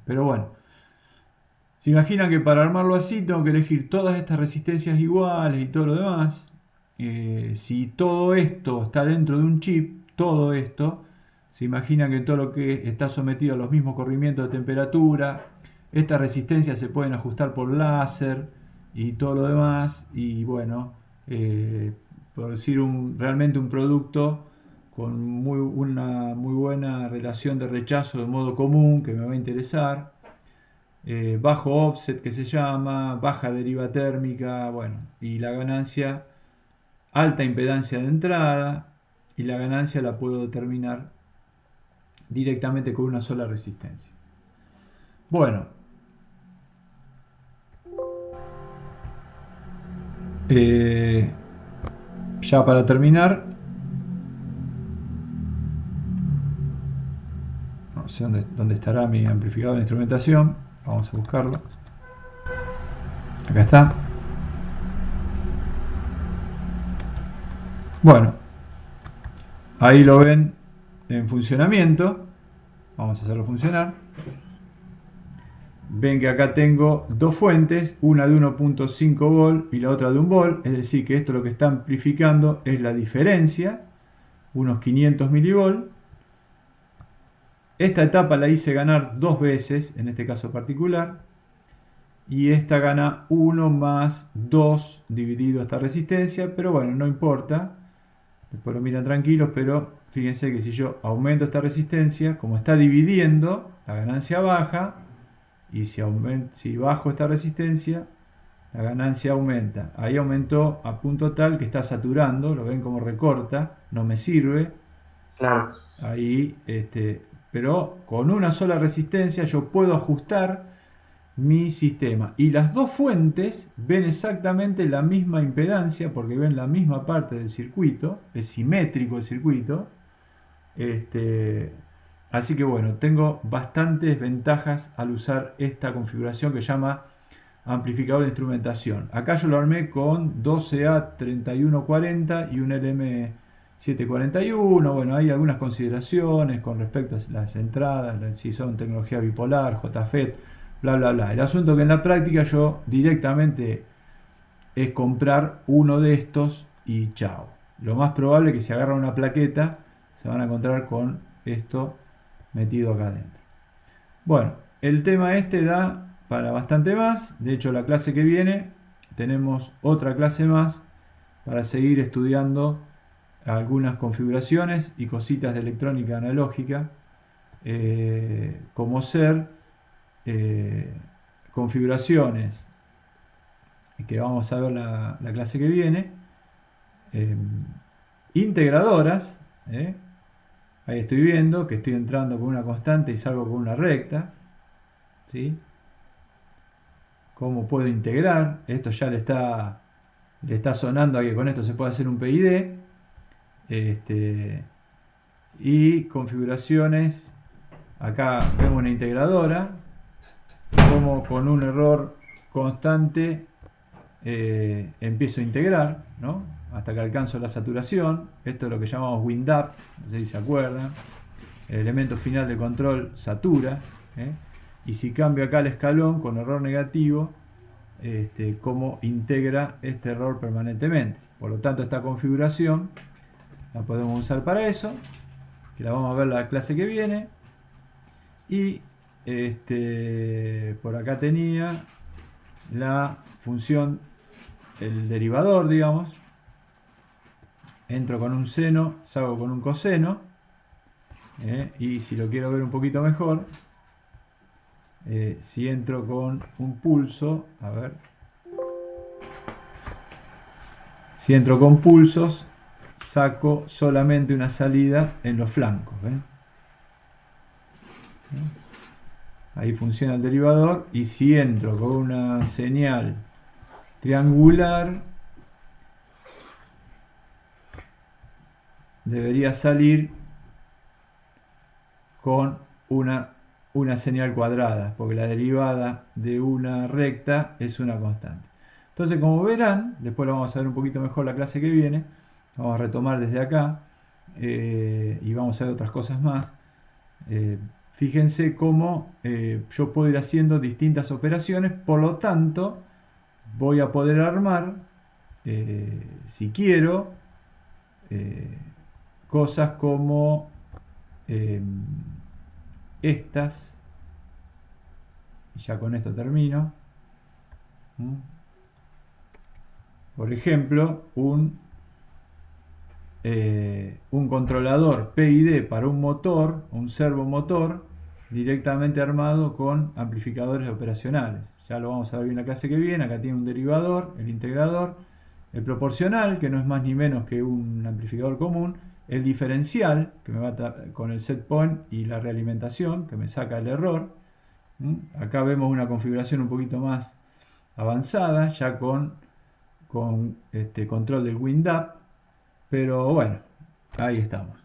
A: Pero bueno, se imaginan que para armarlo así tengo que elegir todas estas resistencias iguales y todo lo demás. Si todo esto está dentro de un chip, todo esto, se imagina que todo lo que está sometido a los mismos corrimientos de temperatura, estas resistencias se pueden ajustar por láser y todo lo demás. Y bueno, por decir realmente un producto con una muy buena relación de rechazo de modo común que me va a interesar. Bajo offset que se llama, baja deriva térmica, bueno, y la ganancia, alta impedancia de entrada, y la ganancia la puedo determinar directamente con una sola resistencia. Bueno, ya para terminar, no sé dónde estará mi amplificador de instrumentación, vamos a buscarlo. Acá está. Bueno, ahí lo ven en funcionamiento. Vamos a hacerlo funcionar. Ven que acá tengo dos fuentes, una de 1.5 volt y la otra de 1 volt, es decir que esto lo que está amplificando es la diferencia, unos 500 milivolt. Esta etapa la hice ganar dos veces, en este caso particular, y esta gana 1 más 2 dividido esta resistencia, pero bueno, no importa, después lo miran tranquilos, pero fíjense que si yo aumento esta resistencia, como está dividiendo, la ganancia baja, y si bajo esta resistencia, la ganancia aumenta. Ahí aumentó a punto tal que está saturando, lo ven como recorta, no me sirve.
C: Claro.
A: Ahí, pero con una sola resistencia yo puedo ajustar mi sistema. Y las dos fuentes ven exactamente la misma impedancia porque ven la misma parte del circuito, es simétrico el circuito. Así que bueno, tengo bastantes ventajas al usar esta configuración que se llama amplificador de instrumentación. Acá yo lo armé con 12A3140 y un LM741. Bueno, hay algunas consideraciones con respecto a las entradas, si son tecnología bipolar, JFET, bla bla bla. El asunto que en la práctica yo directamente es comprar uno de estos y chao. Lo más probable es que si agarran una plaqueta se van a encontrar con esto metido acá adentro. Bueno, el tema este da para bastante más. De hecho, la clase que viene tenemos otra clase más para seguir estudiando algunas configuraciones y cositas de electrónica analógica, como ser configuraciones que vamos a ver la clase que viene, integradoras. Ahí estoy viendo que estoy entrando con una constante y salgo con una recta, ¿sí? ¿Cómo puedo integrar? Esto ya le está sonando a que con esto se puede hacer un PID. Y configuraciones, acá vemos una integradora, como con un error constante empiezo a integrar, ¿no? Hasta que alcanzo la saturación. Esto es lo que llamamos wind up, no sé si se acuerdan. El elemento final de control satura, y si cambio acá el escalón con error negativo, cómo integra este error permanentemente. Por lo tanto, esta configuración la podemos usar para eso, que la vamos a ver la clase que viene. Y por acá tenía la función, el derivador, digamos. Entro con un seno, salgo con un coseno, y si lo quiero ver un poquito mejor, si entro con un pulso, a ver, si entro con pulsos, saco solamente una salida en los flancos. ¿Ven? Ahí funciona el derivador. Y si entro con una señal triangular, debería salir con una señal cuadrada, porque la derivada de una recta es una constante. Entonces, como verán, después lo vamos a ver un poquito mejor la clase que viene, vamos a retomar desde acá y vamos a ver otras cosas más. Fíjense cómo yo puedo ir haciendo distintas operaciones, por lo tanto voy a poder armar, si quiero, cosas como estas, y ya con esto termino. Por ejemplo, un controlador PID para un motor, un servomotor, directamente armado con amplificadores operacionales. Ya lo vamos a ver en la clase que viene. Acá tiene un derivador, el integrador, el proporcional, que no es más ni menos que un amplificador común, el diferencial, que me va con el set point y la realimentación, que me saca el error. Acá vemos una configuración un poquito más avanzada, ya con control del WindUp, pero bueno, ahí estamos.